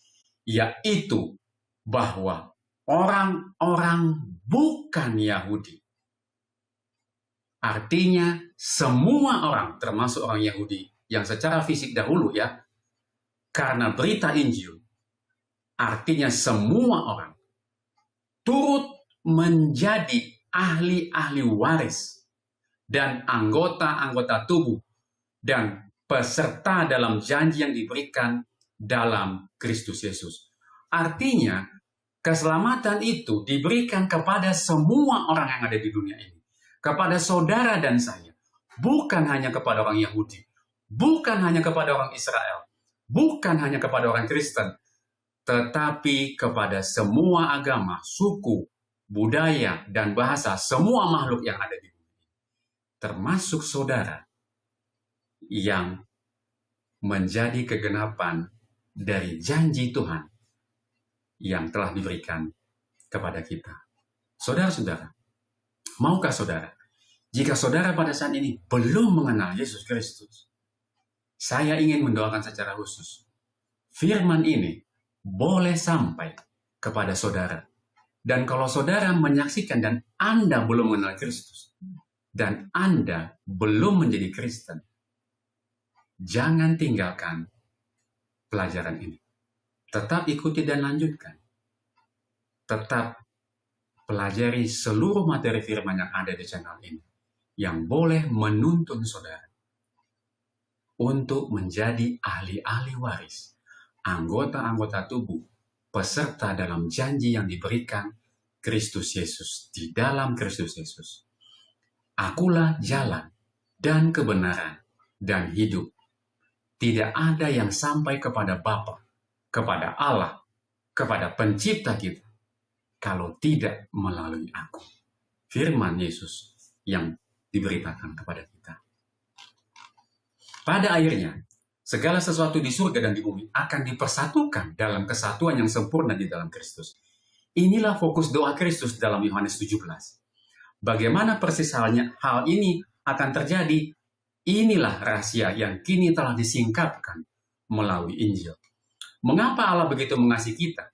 yaitu bahwa orang-orang bukan Yahudi, artinya semua orang, termasuk orang Yahudi yang secara fisik dahulu, ya, karena berita Injil, artinya semua orang turut menjadi ahli-ahli waris dan anggota-anggota tubuh dan peserta dalam janji yang diberikan dalam Kristus Yesus. Artinya, keselamatan itu diberikan kepada semua orang yang ada di dunia ini. Kepada saudara dan saya. Bukan hanya kepada orang Yahudi. Bukan hanya kepada orang Israel. Bukan hanya kepada orang Kristen, tetapi kepada semua agama, suku, budaya, dan bahasa, semua makhluk yang ada di bumi. Termasuk saudara yang menjadi kegenapan dari janji Tuhan yang telah diberikan kepada kita. Saudara-saudara, maukah saudara, jika saudara pada saat ini belum mengenal Yesus Kristus, saya ingin mendoakan secara khusus. Firman ini boleh sampai kepada saudara. Dan kalau saudara menyaksikan dan Anda belum mengenal Kristus, dan Anda belum menjadi Kristen, jangan tinggalkan pelajaran ini. Tetap ikuti dan lanjutkan. Tetap pelajari seluruh materi firman yang ada di channel ini, yang boleh menuntun saudara untuk menjadi ahli-ahli waris, anggota-anggota tubuh peserta dalam janji yang diberikan Kristus Yesus, di dalam Kristus Yesus. Akulah jalan dan kebenaran dan hidup. Tidak ada yang sampai kepada Bapa, kepada Allah, kepada pencipta kita, kalau tidak melalui aku. Firman Yesus yang diberitakan kepada kita. Pada akhirnya, segala sesuatu di surga dan di bumi akan dipersatukan dalam kesatuan yang sempurna di dalam Kristus. Inilah fokus doa Kristus dalam Yohanes 17. Bagaimana persis halnya hal ini akan terjadi? Inilah rahasia yang kini telah disingkapkan melalui Injil. Mengapa Allah begitu mengasihi kita?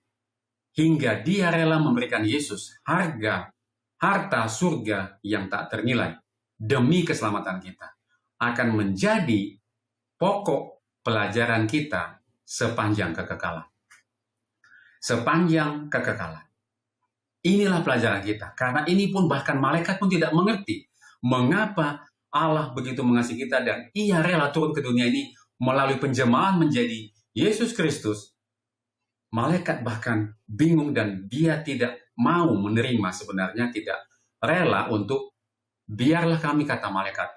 Hingga Dia rela memberikan Yesus harta surga yang tak ternilai demi keselamatan kita. Akan menjadi pokok pelajaran kita sepanjang kekekalan. Sepanjang kekekalan. Inilah pelajaran kita. Karena ini pun bahkan malaikat pun tidak mengerti mengapa Allah begitu mengasihi kita dan Ia rela turun ke dunia ini melalui penjemahan menjadi Yesus Kristus. Malaikat bahkan bingung dan dia tidak mau menerima, sebenarnya tidak rela untuk biarlah kami, kata malaikat,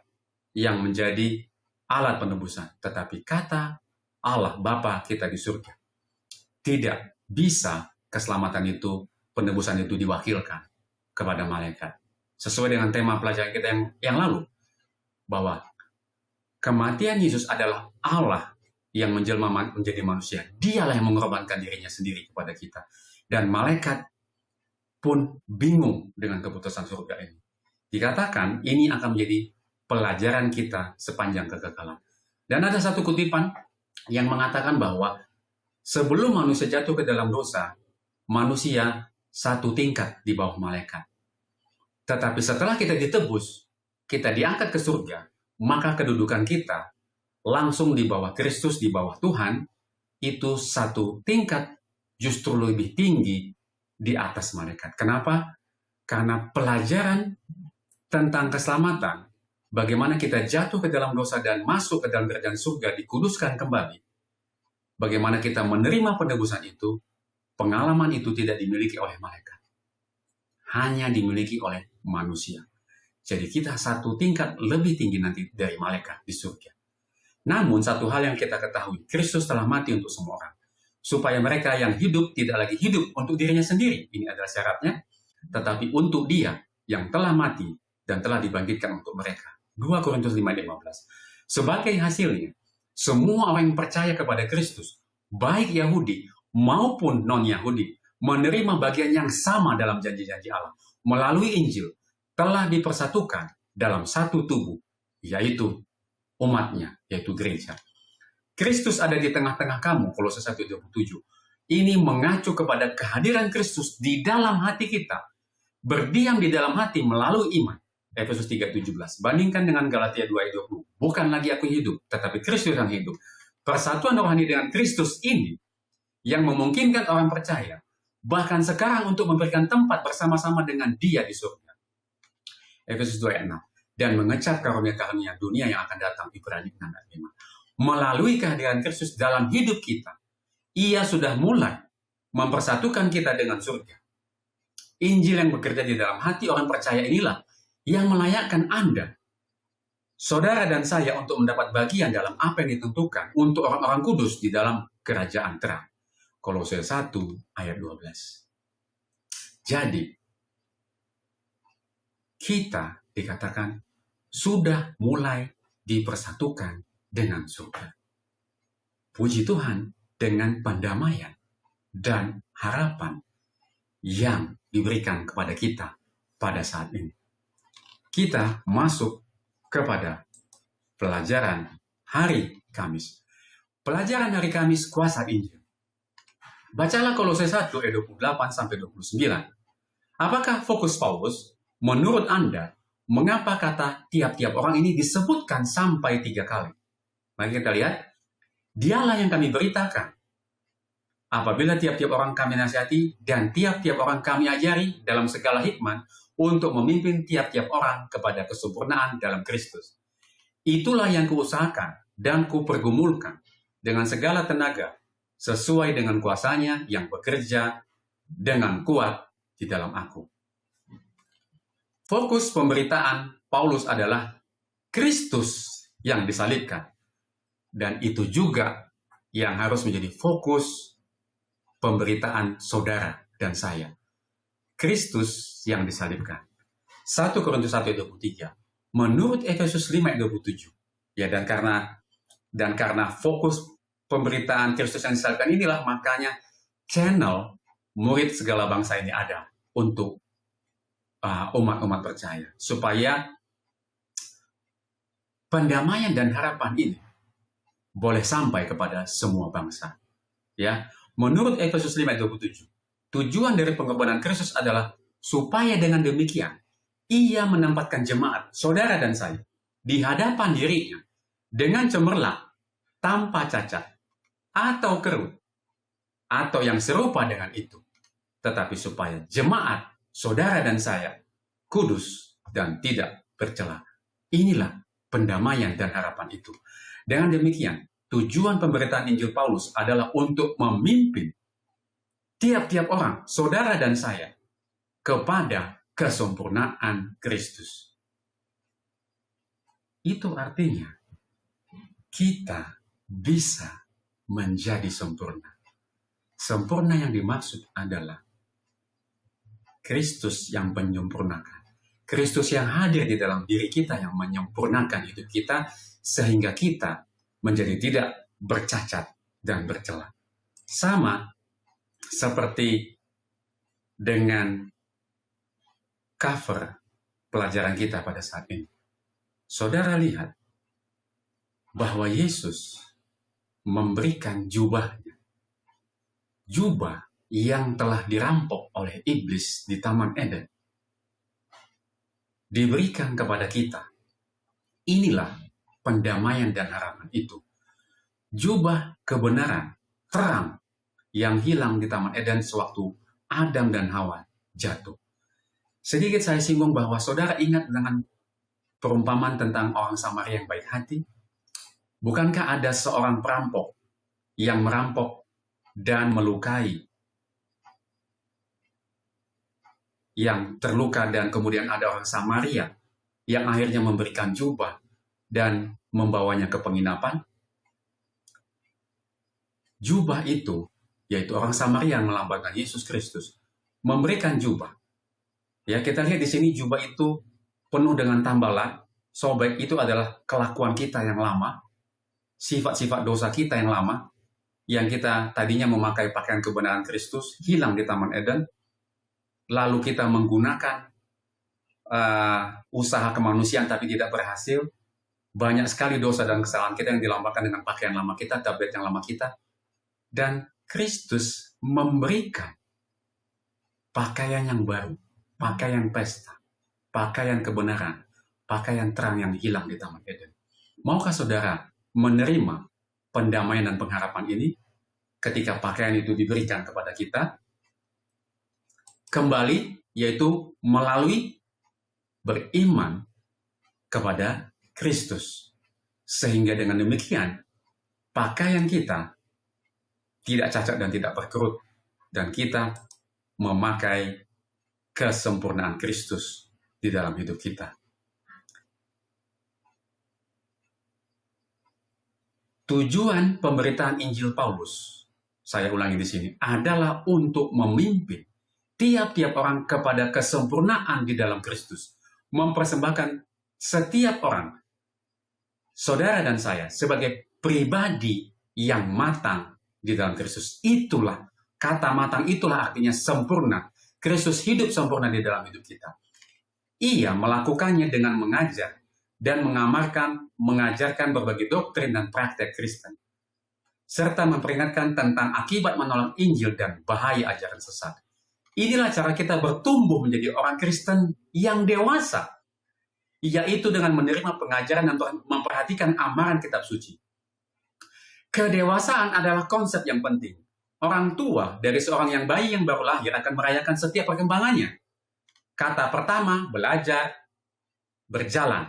yang menjadi alat penebusan. Tetapi kata Allah Bapa kita di surga, tidak bisa keselamatan itu, penebusan itu diwakilkan kepada malaikat. Sesuai dengan tema pelajaran kita yang lalu, bahwa kematian Yesus adalah Allah yang menjelma menjadi manusia. Dialah yang mengorbankan dirinya sendiri kepada kita. Dan malaikat pun bingung dengan keputusan surga ini. Dikatakan ini akan menjadi pelajaran kita sepanjang kekekalan. Dan ada satu kutipan yang mengatakan bahwa sebelum manusia jatuh ke dalam dosa, manusia satu tingkat di bawah malaikat. Tetapi setelah kita ditebus, kita diangkat ke surga, maka kedudukan kita langsung di bawah Kristus, di bawah Tuhan, itu satu tingkat justru lebih tinggi di atas malaikat. Kenapa? Karena pelajaran tentang keselamatan, bagaimana kita jatuh ke dalam dosa dan masuk ke dalam kerajaan surga, dikuduskan kembali. Bagaimana kita menerima penebusan itu, pengalaman itu tidak dimiliki oleh malaikat. Hanya dimiliki oleh manusia. Jadi kita satu tingkat lebih tinggi nanti dari malaikat di surga. Namun satu hal yang kita ketahui, Kristus telah mati untuk semua orang. Supaya mereka yang hidup tidak lagi hidup untuk dirinya sendiri. Ini adalah syaratnya. Tetapi untuk Dia yang telah mati dan telah dibangkitkan untuk mereka. 2 Korintus 5:15. Sebagai hasilnya, semua orang yang percaya kepada Kristus, baik Yahudi maupun non-Yahudi, menerima bagian yang sama dalam janji-janji Allah. Melalui Injil, telah dipersatukan dalam satu tubuh, yaitu umatnya, yaitu gereja. Kristus ada di tengah-tengah kamu, Kolose 1:27. Ini mengacu kepada kehadiran Kristus di dalam hati kita. Berdiam di dalam hati melalui iman. Efesus 3:17. Bandingkan dengan Galatia 2:20. Bukan lagi aku hidup, tetapi Kristus yang hidup. Persatuan rohani dengan Kristus ini yang memungkinkan orang percaya bahkan sekarang untuk memberikan tempat bersama-sama dengan Dia di surga. Efesus 2:6. Dan mengecap karunia-karunia dunia yang akan datang, Ibrani 6:5. Melalui kehadiran Kristus dalam hidup kita, Ia sudah mulai mempersatukan kita dengan surga. Injil yang bekerja di dalam hati orang percaya inilah yang melayakkan Anda, saudara dan saya, untuk mendapat bagian dalam apa yang ditentukan untuk orang-orang kudus di dalam kerajaan terang. Kolose 1:12. Jadi, kita dikatakan sudah mulai dipersatukan dengan surga. Puji Tuhan, dengan pendamaian dan harapan yang diberikan kepada kita pada saat ini. Kita masuk kepada pelajaran hari Kamis. Pelajaran hari Kamis, kuasa Injil. Bacalah Kolose 1:28-29. Apakah fokus Paulus? Menurut Anda, mengapa kata tiap-tiap orang ini disebutkan sampai 3 kali? Mari kita lihat. Dialah yang kami beritakan. Apabila tiap-tiap orang kami nasihati dan tiap-tiap orang kami ajari dalam segala hikmat untuk memimpin tiap-tiap orang kepada kesempurnaan dalam Kristus. Itulah yang kuusahakan dan kupergumulkan dengan segala tenaga sesuai dengan kuasa-Nya yang bekerja dengan kuat di dalam aku. Fokus pemberitaan Paulus adalah Kristus yang disalibkan. Dan itu juga yang harus menjadi fokus pemberitaan saudara dan saya. Kristus yang disalibkan. 1 Korintus 1 ayat 23. Menurut Efesus 5 ayat 27. Ya, dan karena fokus pemberitaan Kristus yang disalibkan inilah, makanya channel murid segala bangsa ini ada untuk umat-umat percaya. Supaya pendamaian dan harapan ini boleh sampai kepada semua bangsa. Ya, menurut Efesus 5 ayat 27, tujuan dari pengorbanan Kristus adalah supaya dengan demikian Ia menempatkan jemaat, saudara dan saya, di hadapan dirinya dengan cemerlang, tanpa cacat, atau kerut, atau yang serupa dengan itu. Tetapi supaya jemaat, saudara dan saya, kudus dan tidak bercela. Inilah pendamaian dan harapan itu. Dengan demikian, tujuan pemberitaan Injil Paulus adalah untuk memimpin tiap-tiap orang, saudara dan saya, kepada kesempurnaan Kristus. Itu artinya kita bisa menjadi sempurna. Sempurna yang dimaksud adalah Kristus yang menyempurnakan. Kristus yang hadir di dalam diri kita yang menyempurnakan hidup kita sehingga kita menjadi tidak bercacat dan bercela. Sama seperti dengan cover pelajaran kita pada saat ini. Saudara lihat bahwa Yesus memberikan jubahnya. Jubah yang telah dirampok oleh iblis di Taman Eden. Diberikan kepada kita. Inilah pendamaian dan harapan itu. Jubah kebenaran, terang, yang hilang di Taman Eden sewaktu Adam dan Hawa jatuh. Sedikit saya singgung bahwa saudara ingat dengan perumpamaan tentang orang Samaria yang baik hati? Bukankah ada seorang perampok yang merampok dan melukai yang terluka, dan kemudian ada orang Samaria yang akhirnya memberikan jubah dan membawanya ke penginapan? Jubah itu, yaitu orang Samaria yang melambangkan Yesus Kristus, memberikan jubah. Ya, kita lihat di sini jubah itu penuh dengan tambalan. Sobek itu adalah kelakuan kita yang lama, sifat-sifat dosa kita yang lama, yang kita tadinya memakai pakaian kebenaran Kristus, hilang di Taman Eden. Lalu kita menggunakan usaha kemanusiaan tapi tidak berhasil. Banyak sekali dosa dan kesalahan kita yang dilambangkan dengan pakaian lama kita, tablet yang lama kita. Dan Kristus memberikan pakaian yang baru, pakaian pesta, pakaian kebenaran, pakaian terang yang hilang di Taman Eden. Maukah saudara menerima pendamaian dan pengharapan ini ketika pakaian itu diberikan kepada kita? Kembali, yaitu melalui beriman kepada Kristus. Sehingga dengan demikian, pakaian kita tidak cacat dan tidak berkerut. Dan kita memakai kesempurnaan Kristus di dalam hidup kita. Tujuan pemberitaan Injil Paulus, saya ulangi di sini, adalah untuk memimpin tiap-tiap orang kepada kesempurnaan di dalam Kristus. Mempersembahkan setiap orang, saudara dan saya, sebagai pribadi yang matang di dalam Kristus. Itulah, kata matang itulah artinya sempurna. Kristus hidup sempurna di dalam hidup kita. Ia melakukannya dengan mengajar dan mengajarkan berbagai doktrin dan praktek Kristen, serta memperingatkan tentang akibat menolak Injil dan bahaya ajaran sesat. Inilah cara kita bertumbuh menjadi orang Kristen yang dewasa, yaitu dengan menerima pengajaran dan memperhatikan amaran kitab suci. Kedewasaan adalah konsep yang penting. Orang tua dari seorang yang bayi yang baru lahir akan merayakan setiap perkembangannya. Kata pertama, belajar, berjalan,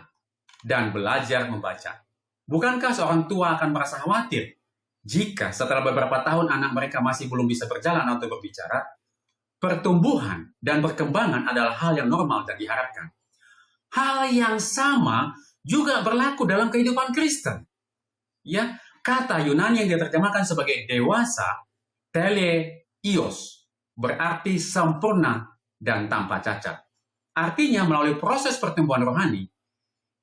dan belajar membaca. Bukankah seorang tua akan merasa khawatir jika setelah beberapa tahun anak mereka masih belum bisa berjalan atau berbicara, pertumbuhan dan perkembangan adalah hal yang normal dan diharapkan. Hal yang sama juga berlaku dalam kehidupan Kristen. Ya, kata Yunani yang diterjemahkan sebagai dewasa, teleios, berarti sempurna dan tanpa cacat. Artinya melalui proses pertumbuhan rohani,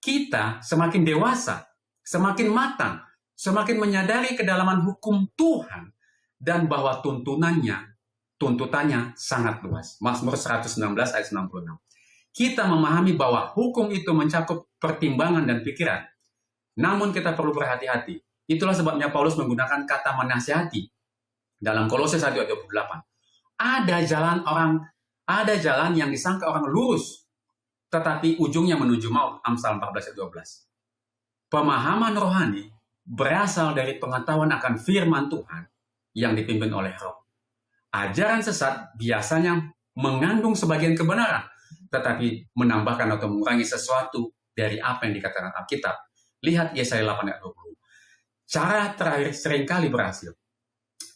kita semakin dewasa, semakin matang, semakin menyadari kedalaman hukum Tuhan dan bahwa tuntutannya sangat luas. Mazmur 116 ayat 66. Kita memahami bahwa hukum itu mencakup pertimbangan dan pikiran. Namun kita perlu berhati-hati. Itulah sebabnya Paulus menggunakan kata menasihati dalam Kolose 1 ayat 28. Ada jalan yang disangka orang lurus, tetapi ujungnya menuju maut. Amsal 14 ayat 12. Pemahaman rohani berasal dari pengetahuan akan firman Tuhan yang dipimpin oleh Roh. Ajaran sesat biasanya mengandung sebagian kebenaran, tetapi menambahkan atau mengurangi sesuatu dari apa yang dikatakan Alkitab. Lihat Yesaya 8 ayat 20. Cara terakhir seringkali berhasil.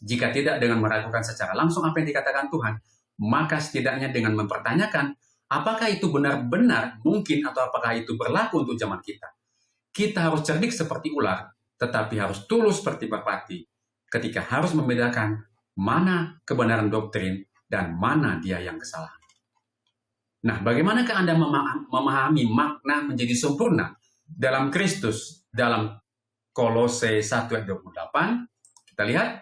Jika tidak dengan meragukan secara langsung apa yang dikatakan Tuhan, maka setidaknya dengan mempertanyakan apakah itu benar-benar mungkin atau apakah itu berlaku untuk zaman kita. Kita harus cerdik seperti ular, tetapi harus tulus seperti merpati ketika harus membedakan mana kebenaran doktrin dan mana dia yang kesalahan. Nah, bagaimanakah Anda memahami makna menjadi sempurna dalam Kristus dalam Kolose 1 ayat 28? Kita lihat.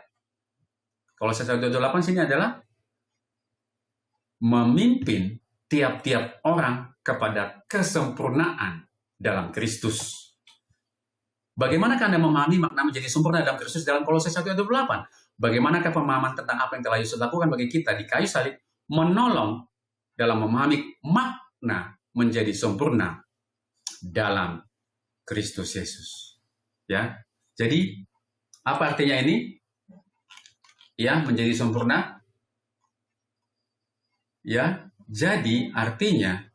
Kolose 1 ayat 28 sini adalah memimpin tiap-tiap orang kepada kesempurnaan dalam Kristus. Bagaimanakah Anda memahami makna menjadi sempurna dalam Kristus dalam Kolose 1 ayat 28? Bagaimanakah pemahaman tentang apa yang telah Yesus lakukan bagi kita di kayu salib menolong dalam memahami makna menjadi sempurna dalam Kristus Yesus. Ya. Jadi apa artinya ini? Ya, menjadi sempurna. Ya, jadi artinya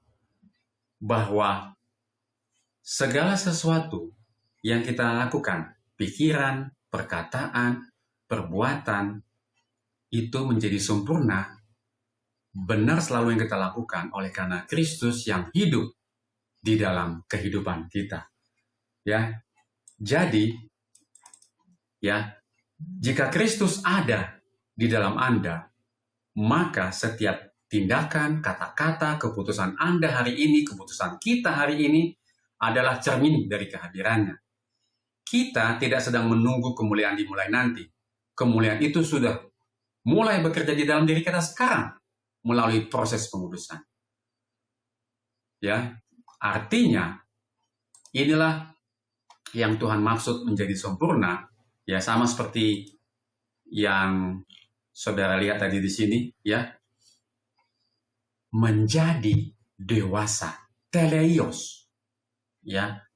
bahwa segala sesuatu yang kita lakukan, pikiran, perkataan, perbuatan, itu menjadi sempurna, benar selalu yang kita lakukan oleh karena Kristus yang hidup di dalam kehidupan kita. Ya. Jadi, ya, jika Kristus ada di dalam Anda, maka setiap tindakan, kata-kata, keputusan Anda hari ini, keputusan kita hari ini adalah cermin dari kehadirannya. Kita tidak sedang menunggu kemuliaan dimulai nanti. Kemuliaan itu sudah mulai bekerja di dalam diri kita sekarang melalui proses pengudusan. Ya, artinya inilah yang Tuhan maksud menjadi sempurna. Ya, sama seperti yang saudara lihat tadi di sini, ya. Menjadi dewasa, teleios. Ya.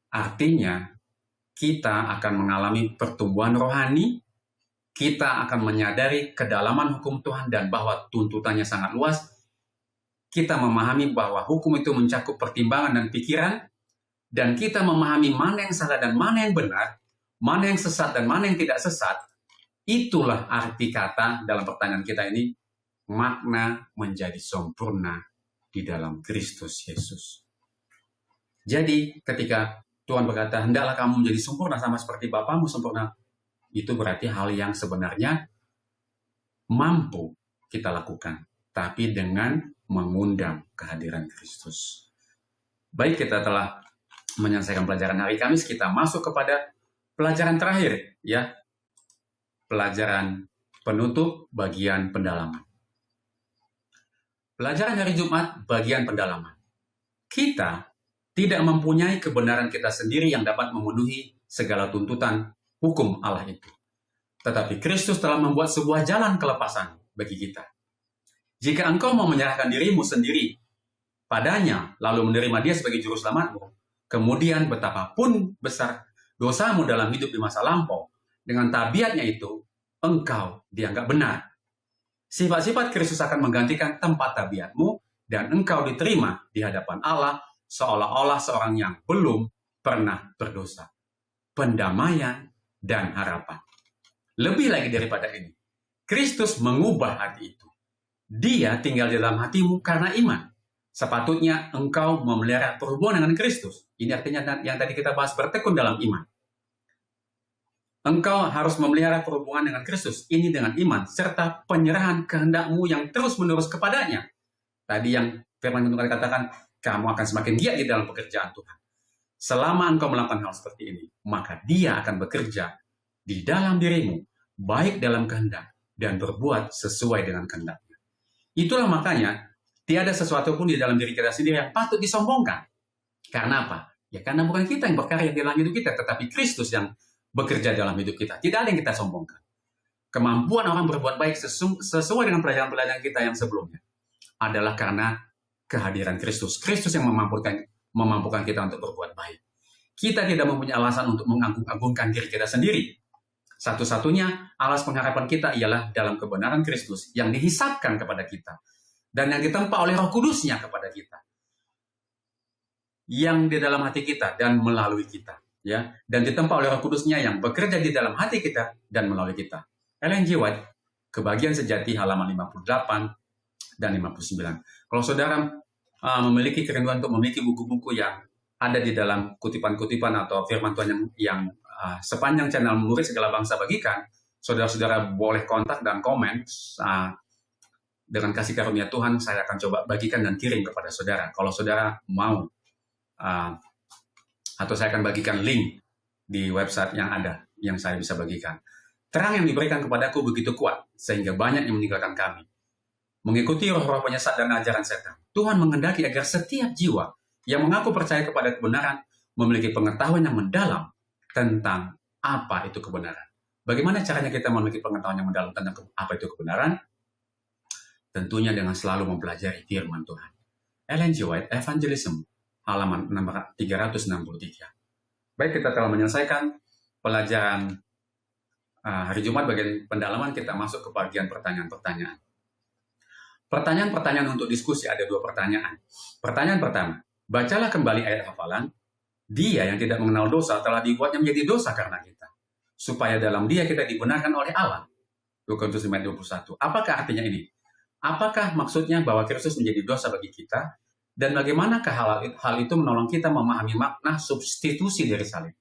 Artinya kita akan mengalami pertumbuhan rohani, kita akan menyadari kedalaman hukum Tuhan dan bahwa tuntutannya sangat luas. Kita memahami bahwa hukum itu mencakup pertimbangan dan pikiran, dan kita memahami mana yang salah dan mana yang benar, mana yang sesat dan mana yang tidak sesat. Itulah arti kata dalam pertanyaan kita ini, makna menjadi sempurna di dalam Kristus Yesus. Jadi ketika Tuhan berkata, hendaklah kamu menjadi sempurna sama seperti Bapamu sempurna, itu berarti hal yang sebenarnya mampu kita lakukan, tapi dengan mengundang kehadiran Kristus. Baik, kita telah menyelesaikan pelajaran hari Kamis, kita masuk kepada pelajaran terakhir, ya. Pelajaran penutup bagian pendalaman. Pelajaran hari Jumat bagian pendalaman. Kita tidak mempunyai kebenaran kita sendiri yang dapat memenuhi segala tuntutan hukum Allah itu. Tetapi Kristus telah membuat sebuah jalan kelepasan bagi kita. Jika engkau mau menyerahkan dirimu sendiri padanya, lalu menerima dia sebagai juru selamatmu, kemudian betapapun besar dosamu dalam hidup di masa lampau, dengan tabiatnya itu, engkau dianggap benar. Sifat-sifat Kristus akan menggantikan tempat tabiatmu, dan engkau diterima di hadapan Allah seolah-olah seorang yang belum pernah berdosa. Pendamaian dan harapan. Lebih lagi daripada ini, Kristus mengubah hati itu. Dia tinggal di dalam hatimu karena iman. Sepatutnya engkau memelihara perhubungan dengan Kristus. Ini artinya yang tadi kita bahas, bertekun dalam iman. Engkau harus memelihara perhubungan dengan Kristus. Ini dengan iman, serta penyerahan kehendakmu yang terus-menerus kepadanya. Tadi yang firman Tuhan katakan, kamu akan semakin giat di dalam pekerjaan Tuhan. Selama engkau melakukan hal seperti ini, maka Dia akan bekerja di dalam dirimu, baik dalam kehendak, dan berbuat sesuai dengan kehendaknya. Itulah makanya, tiada sesuatu pun di dalam diri kita sendiri yang patut disombongkan. Karena apa? Ya karena bukan kita yang berkarya di dalam hidup kita, tetapi Kristus yang bekerja dalam hidup kita. Tidak ada yang kita sombongkan. Kemampuan orang berbuat baik sesuai dengan pelajaran-pelajaran kita yang sebelumnya adalah karena kehadiran Kristus. Kristus yang memampukan kita untuk berbuat baik. Kita tidak mempunyai alasan untuk mengagung-agungkan diri kita sendiri. Satu-satunya alas pengharapan kita ialah dalam kebenaran Kristus yang dihisapkan kepada kita dan yang ditempa oleh Roh Kudus-Nya kepada kita, yang di dalam hati kita dan melalui kita. Ya, dan ditempa oleh Roh Kudus-Nya yang bekerja di dalam hati kita dan melalui kita. Ellen G. White, Kebahagiaan Sejati, halaman 58 dan 59. Kalau saudara memiliki kerinduan untuk memiliki buku-buku yang ada di dalam kutipan-kutipan atau firman Tuhan yang sepanjang channel Murid Segala Bangsa bagikan, saudara-saudara boleh kontak dan komen. Dengan kasih karunia Tuhan, saya akan coba bagikan dan kirim kepada saudara. Kalau saudara mau, atau saya akan bagikan link di website yang ada, yang saya bisa bagikan. Terang yang diberikan kepadaku begitu kuat, sehingga banyak yang meninggalkan kami. Mengikuti roh-roh penyesat dan ajaran setan. Tuhan menghendaki agar setiap jiwa yang mengaku percaya kepada kebenaran memiliki pengetahuan yang mendalam tentang apa itu kebenaran. Bagaimana caranya kita memiliki pengetahuan yang mendalam tentang apa itu kebenaran? Tentunya dengan selalu mempelajari firman Tuhan. Ellen G. White, Evangelism, halaman 363. Baik, kita telah menyelesaikan pelajaran hari Jumat bagian pendalaman. Kita masuk ke bagian pertanyaan-pertanyaan. Pertanyaan-pertanyaan untuk diskusi, ada 2 pertanyaan. Pertanyaan pertama, bacalah kembali ayat hafalan. Dia yang tidak mengenal dosa telah dibuatnya menjadi dosa karena kita, supaya dalam Dia kita dibenarkan oleh Allah. 2 Korintus 5:21. Apakah artinya ini? Apakah maksudnya bahwa Kristus menjadi dosa bagi kita? Dan bagaimanakah hal itu menolong kita memahami makna substitusi dari salib?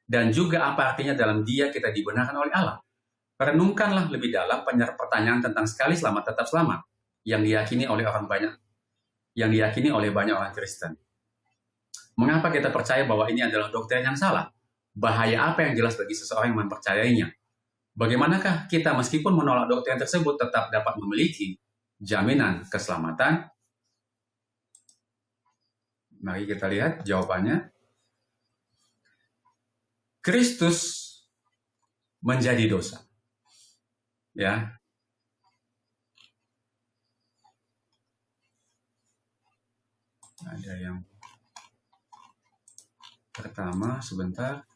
Dan juga apa artinya dalam Dia kita dibenarkan oleh Allah? Renungkanlah lebih dalam pertanyaan tentang sekali selamat tetap selamat yang diyakini oleh banyak orang Kristen. Mengapa kita percaya bahwa ini adalah doktrin yang salah? Bahaya apa yang jelas bagi seseorang yang mempercayainya? Bagaimanakah kita meskipun menolak doktrin tersebut tetap dapat memiliki jaminan keselamatan? Mari kita lihat jawabannya. Kristus menjadi dosa. Ya. Ada yang pertama, sebentar.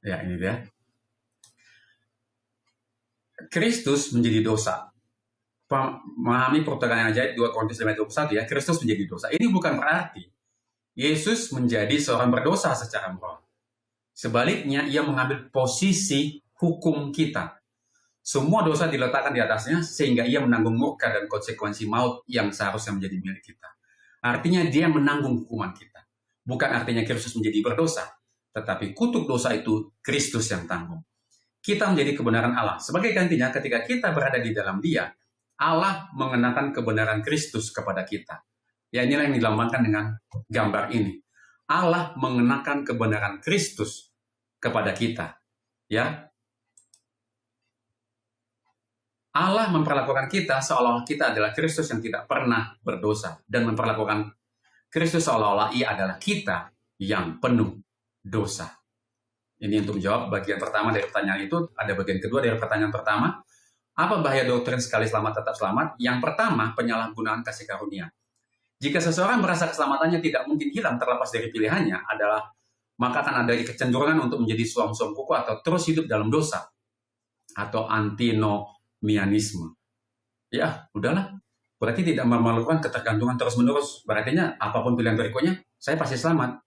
Ya, ini dia. Kristus menjadi dosa. Memahami perkataan ajaib 2 Korintus 5:21 ya, Kristus menjadi dosa. Ini bukan berarti Yesus menjadi seorang berdosa secara moral. Sebaliknya, ia mengambil posisi hukum kita. Semua dosa diletakkan di atasnya sehingga ia menanggung murka dan konsekuensi maut yang seharusnya menjadi milik kita. Artinya dia menanggung hukuman kita. Bukan artinya Kristus menjadi berdosa, tetapi kutuk dosa itu Kristus yang tanggung. Kita menjadi kebenaran Allah. Sebagai gantinya, ketika kita berada di dalam Dia, Allah mengenakan kebenaran Kristus kepada kita. Ya, inilah yang dilambangkan dengan gambar ini. Allah mengenakan kebenaran Kristus kepada kita. Ya, Allah memperlakukan kita seolah-olah kita adalah Kristus yang tidak pernah berdosa, dan memperlakukan Kristus seolah-olah Ia adalah kita yang penuh dosa. Ini untuk menjawab bagian pertama dari pertanyaan itu. Ada bagian kedua dari pertanyaan pertama. Apa bahaya doktrin sekali selamat tetap selamat? Yang pertama, penyalahgunaan kasih karunia. Jika seseorang merasa keselamatannya tidak mungkin hilang terlepas dari pilihannya, maka akan ada kecenderungan untuk menjadi suam-suam kuku atau terus hidup dalam dosa, atau Kemessianisme. Ya, udahlah. Berarti tidak memerlukan ketergantungan terus-menerus. Berarti apapun pilihan berikutnya, saya pasti selamat.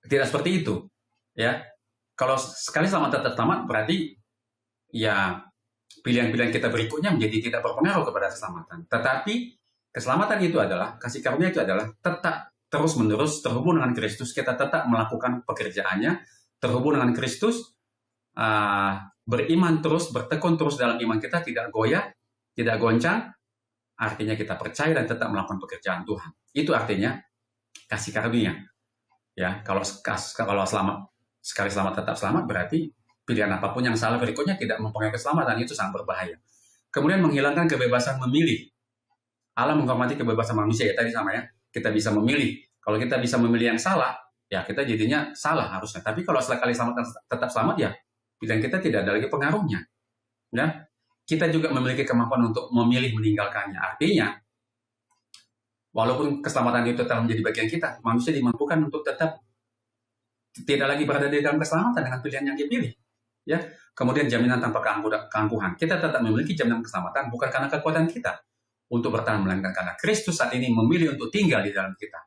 Tidak seperti itu. Ya, kalau sekali selamat tetap selamat, berarti ya pilihan-pilihan kita berikutnya menjadi tidak berpengaruh kepada keselamatan. Tetapi keselamatan itu adalah, kasih karunia itu adalah tetap terus-menerus terhubung dengan Kristus, kita tetap melakukan pekerjaannya, terhubung dengan Kristus, beriman terus, bertekun terus dalam iman kita, tidak goyah, tidak goncang, artinya kita percaya dan tetap melakukan pekerjaan Tuhan. Itu artinya kasih karunia. Ya, kalau selamat, sekali selamat tetap selamat, berarti pilihan apapun yang salah berikutnya tidak mempengaruhi keselamatan, itu sangat berbahaya. Kemudian menghilangkan kebebasan memilih. Allah menghormati kebebasan manusia, ya tadi sama ya. Kita bisa memilih. Kalau kita bisa memilih yang salah, ya kita jadinya salah harusnya. Tapi kalau sekali selamat tetap selamat, ya pilihan kita tidak ada lagi pengaruhnya. Ya, kita juga memiliki kemampuan untuk memilih meninggalkannya. Artinya, walaupun keselamatan itu telah menjadi bagian kita, manusia dimampukan untuk tetap tidak lagi berada di dalam keselamatan dengan pilihan yang dipilih. Ya, kemudian jaminan tanpa keangkuhan. Kita tetap memiliki jaminan keselamatan bukan karena kekuatan kita untuk bertahan, melainkan karena Kristus saat ini memilih untuk tinggal di dalam kita.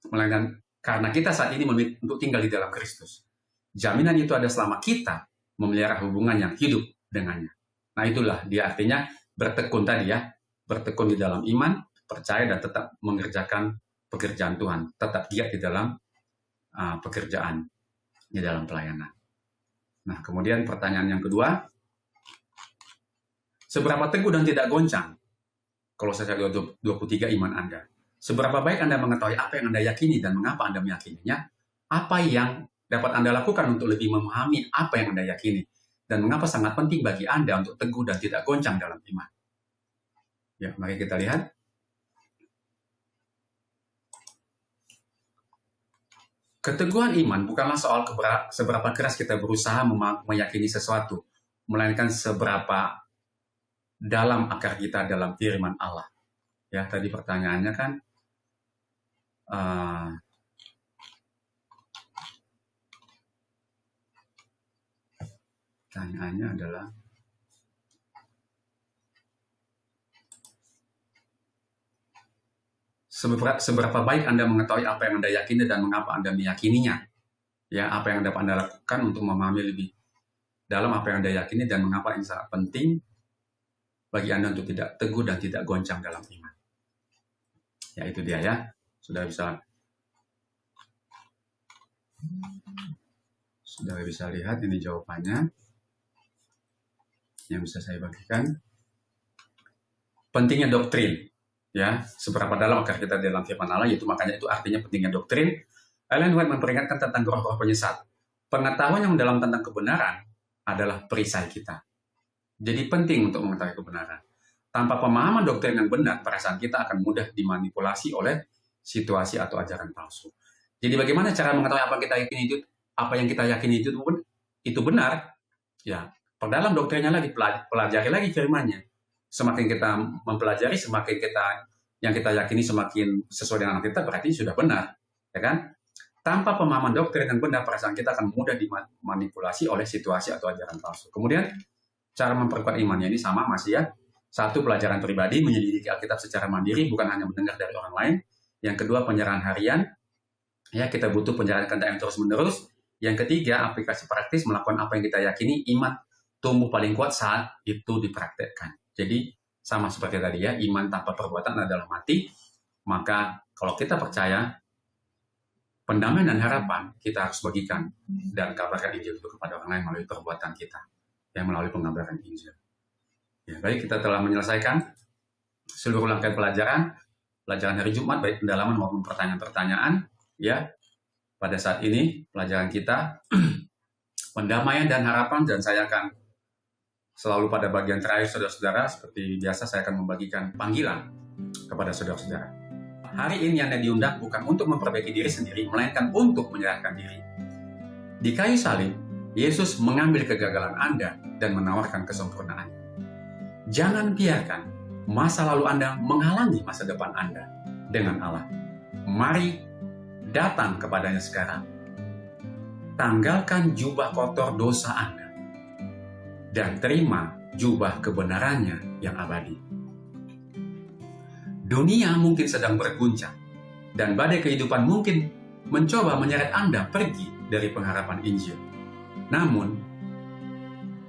Melainkan karena kita saat ini memilih untuk tinggal di dalam Kristus. Jaminan itu ada selama kita memelihara hubungan yang hidup dengannya. Nah, itulah dia artinya bertekun tadi ya. Bertekun di dalam iman, percaya dan tetap mengerjakan pekerjaan Tuhan. Tetap giat di dalam pekerjaan, di dalam pelayanan. Nah, kemudian pertanyaan yang kedua, seberapa teguh dan tidak goncang Kolose 1:23 iman Anda? Seberapa baik Anda mengetahui apa yang Anda yakini dan mengapa Anda meyakininya? Apa yang dapat Anda lakukan untuk lebih memahami apa yang Anda yakini? Dan mengapa sangat penting bagi Anda untuk teguh dan tidak goncang dalam iman? Ya, mari kita lihat. Keteguhan iman bukanlah soal seberapa keras kita berusaha meyakini sesuatu, melainkan seberapa dalam akar kita dalam firman Allah. Ya, tadi pertanyaannya kan, pertanyaannya adalah, seberapa baik Anda mengetahui apa yang Anda yakini dan mengapa Anda meyakininya. Ya, apa yang dapat Anda lakukan untuk memahami lebih dalam apa yang Anda yakini dan mengapa ini sangat penting bagi Anda untuk tidak teguh dan tidak goncang dalam iman. Ya, itu dia ya. Sudah bisa lihat ini jawabannya yang bisa saya bagikan. Pentingnya doktrin. Ya, seberapa dalam akar kita dalam firman Allah, yaitu makanya itu artinya pentingnya doktrin. Ellen White memperingatkan tentang roh-roh penyesat. Pengetahuan yang dalam tentang kebenaran adalah perisai kita. Jadi penting untuk mengetahui kebenaran. Tanpa pemahaman doktrin yang benar, perasaan kita akan mudah dimanipulasi oleh situasi atau ajaran palsu. Jadi bagaimana cara mengetahui apa yang kita yakini itu benar? Ya, perdalam doktrinnya lagi, pelajari lagi firman-Nya. Semakin kita mempelajari, semakin yang kita yakini semakin sesuai dengan kita, berarti sudah benar, ya kan? Tanpa pemahaman doktrin yang benar, perasaan kita akan mudah dimanipulasi oleh situasi atau ajaran palsu. Kemudian cara memperkuat imannya ini sama masih ya. Satu, pelajaran pribadi, menyelidiki Alkitab secara mandiri, bukan hanya mendengar dari orang lain. Yang kedua, penyerahan harian. Ya, kita butuh penyerahan kehendak yang terus-menerus. Yang ketiga, aplikasi praktis, melakukan apa yang kita yakini. Iman tumbuh paling kuat saat itu dipraktekkan. Jadi sama seperti tadi ya, iman tanpa perbuatan adalah mati. Maka kalau kita percaya, pendamaian dan harapan kita harus bagikan dan kabarkan Injil itu kepada orang lain melalui perbuatan kita, yang melalui pengabaran Injil. Ya, baik, kita telah menyelesaikan seluruh rangkaian pelajaran hari Jumat, baik pendalaman maupun pertanyaan-pertanyaan. Ya, pada saat ini pelajaran kita pendamaian dan harapan, dan saya akan selalu pada bagian terakhir, saudara-saudara, seperti biasa saya akan membagikan panggilan kepada saudara-saudara. Hari ini Anda diundang bukan untuk memperbaiki diri sendiri, melainkan untuk menyerahkan diri. Di kayu salib, Yesus mengambil kegagalan Anda dan menawarkan kesempurnaan. Jangan biarkan masa lalu Anda menghalangi masa depan Anda dengan Allah. Mari datang kepadanya sekarang. Tanggalkan jubah kotor dosa Anda dan terima jubah kebenarannya yang abadi. Dunia mungkin sedang berguncang, dan badai kehidupan mungkin mencoba menyeret Anda pergi dari pengharapan Injil. Namun,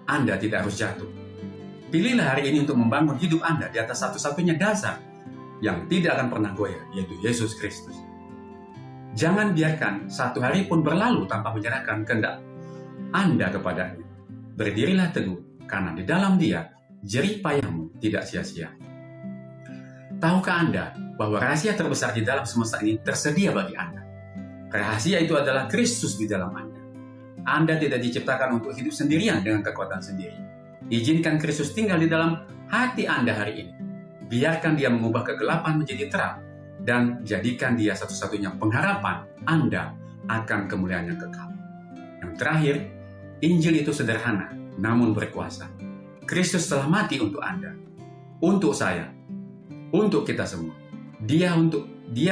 Anda tidak harus jatuh. Pilihlah hari ini untuk membangun hidup Anda di atas satu-satunya dasar yang tidak akan pernah goyah, yaitu Yesus Kristus. Jangan biarkan satu hari pun berlalu tanpa menyerahkan kehendak Anda kepadanya. Berdirilah teguh, karena di dalam Dia, jerih payahmu tidak sia-sia. Tahukah Anda bahwa rahasia terbesar di dalam semesta ini tersedia bagi Anda? Rahasia itu adalah Kristus di dalam Anda. Anda tidak diciptakan untuk hidup sendirian dengan kekuatan sendiri. Izinkan Kristus tinggal di dalam hati Anda hari ini. Biarkan Dia mengubah kegelapan menjadi terang, dan jadikan Dia satu-satunya pengharapan Anda akan kemuliaan yang kekal. Yang terakhir, Injil itu sederhana, namun berkuasa. Kristus telah mati untuk Anda, untuk saya, untuk kita semua. Dia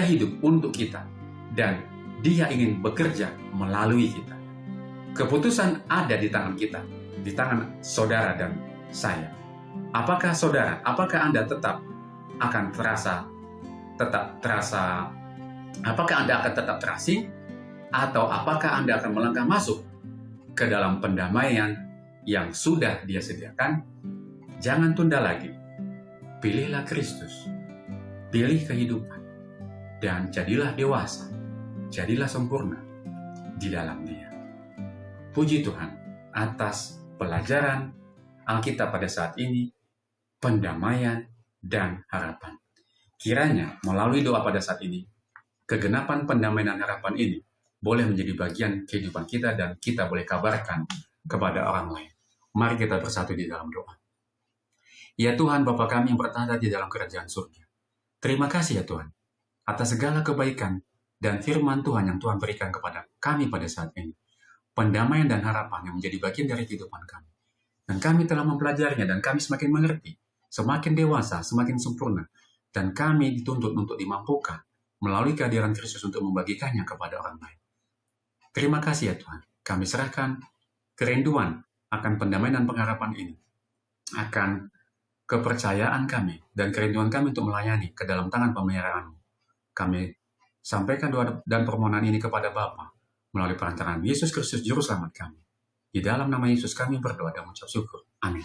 hidup untuk kita, dan Dia ingin bekerja melalui kita. Keputusan ada di tangan kita, di tangan saudara dan saya. Apakah Anda apakah Anda akan tetap terasing, atau apakah Anda akan melangkah masuk ke dalam pendamaian yang sudah Dia sediakan? Jangan tunda lagi. Pilihlah Kristus, pilih kehidupan, dan jadilah dewasa, jadilah sempurna di dalam Dia. Puji Tuhan atas pelajaran Alkitab pada saat ini, pendamaian dan harapan. Kiranya melalui doa pada saat ini, kegenapan pendamaian dan harapan ini boleh menjadi bagian kehidupan kita dan kita boleh kabarkan kepada orang lain. Mari kita bersatu di dalam doa. Ya Tuhan, Bapa kami yang berada di dalam kerajaan surga. Terima kasih ya Tuhan, atas segala kebaikan dan firman Tuhan yang Tuhan berikan kepada kami pada saat ini. Pendamaian dan harapan yang menjadi bagian dari kehidupan kami. Dan kami telah mempelajarinya dan kami semakin mengerti, semakin dewasa, semakin sempurna. Dan kami dituntut untuk dimampukan melalui kehadiran Kristus untuk membagikannya kepada orang lain. Terima kasih ya Tuhan. Kami serahkan kerinduan akan pendamaian dan pengharapan ini, akan kepercayaan kami dan kerinduan kami untuk melayani ke dalam tangan pemeliharaan-Mu. Kami sampaikan doa dan permohonan ini kepada Bapa melalui perantaraan Yesus Kristus Juru Selamat kami. Di dalam nama Yesus kami berdoa dan mengucap syukur. Amin.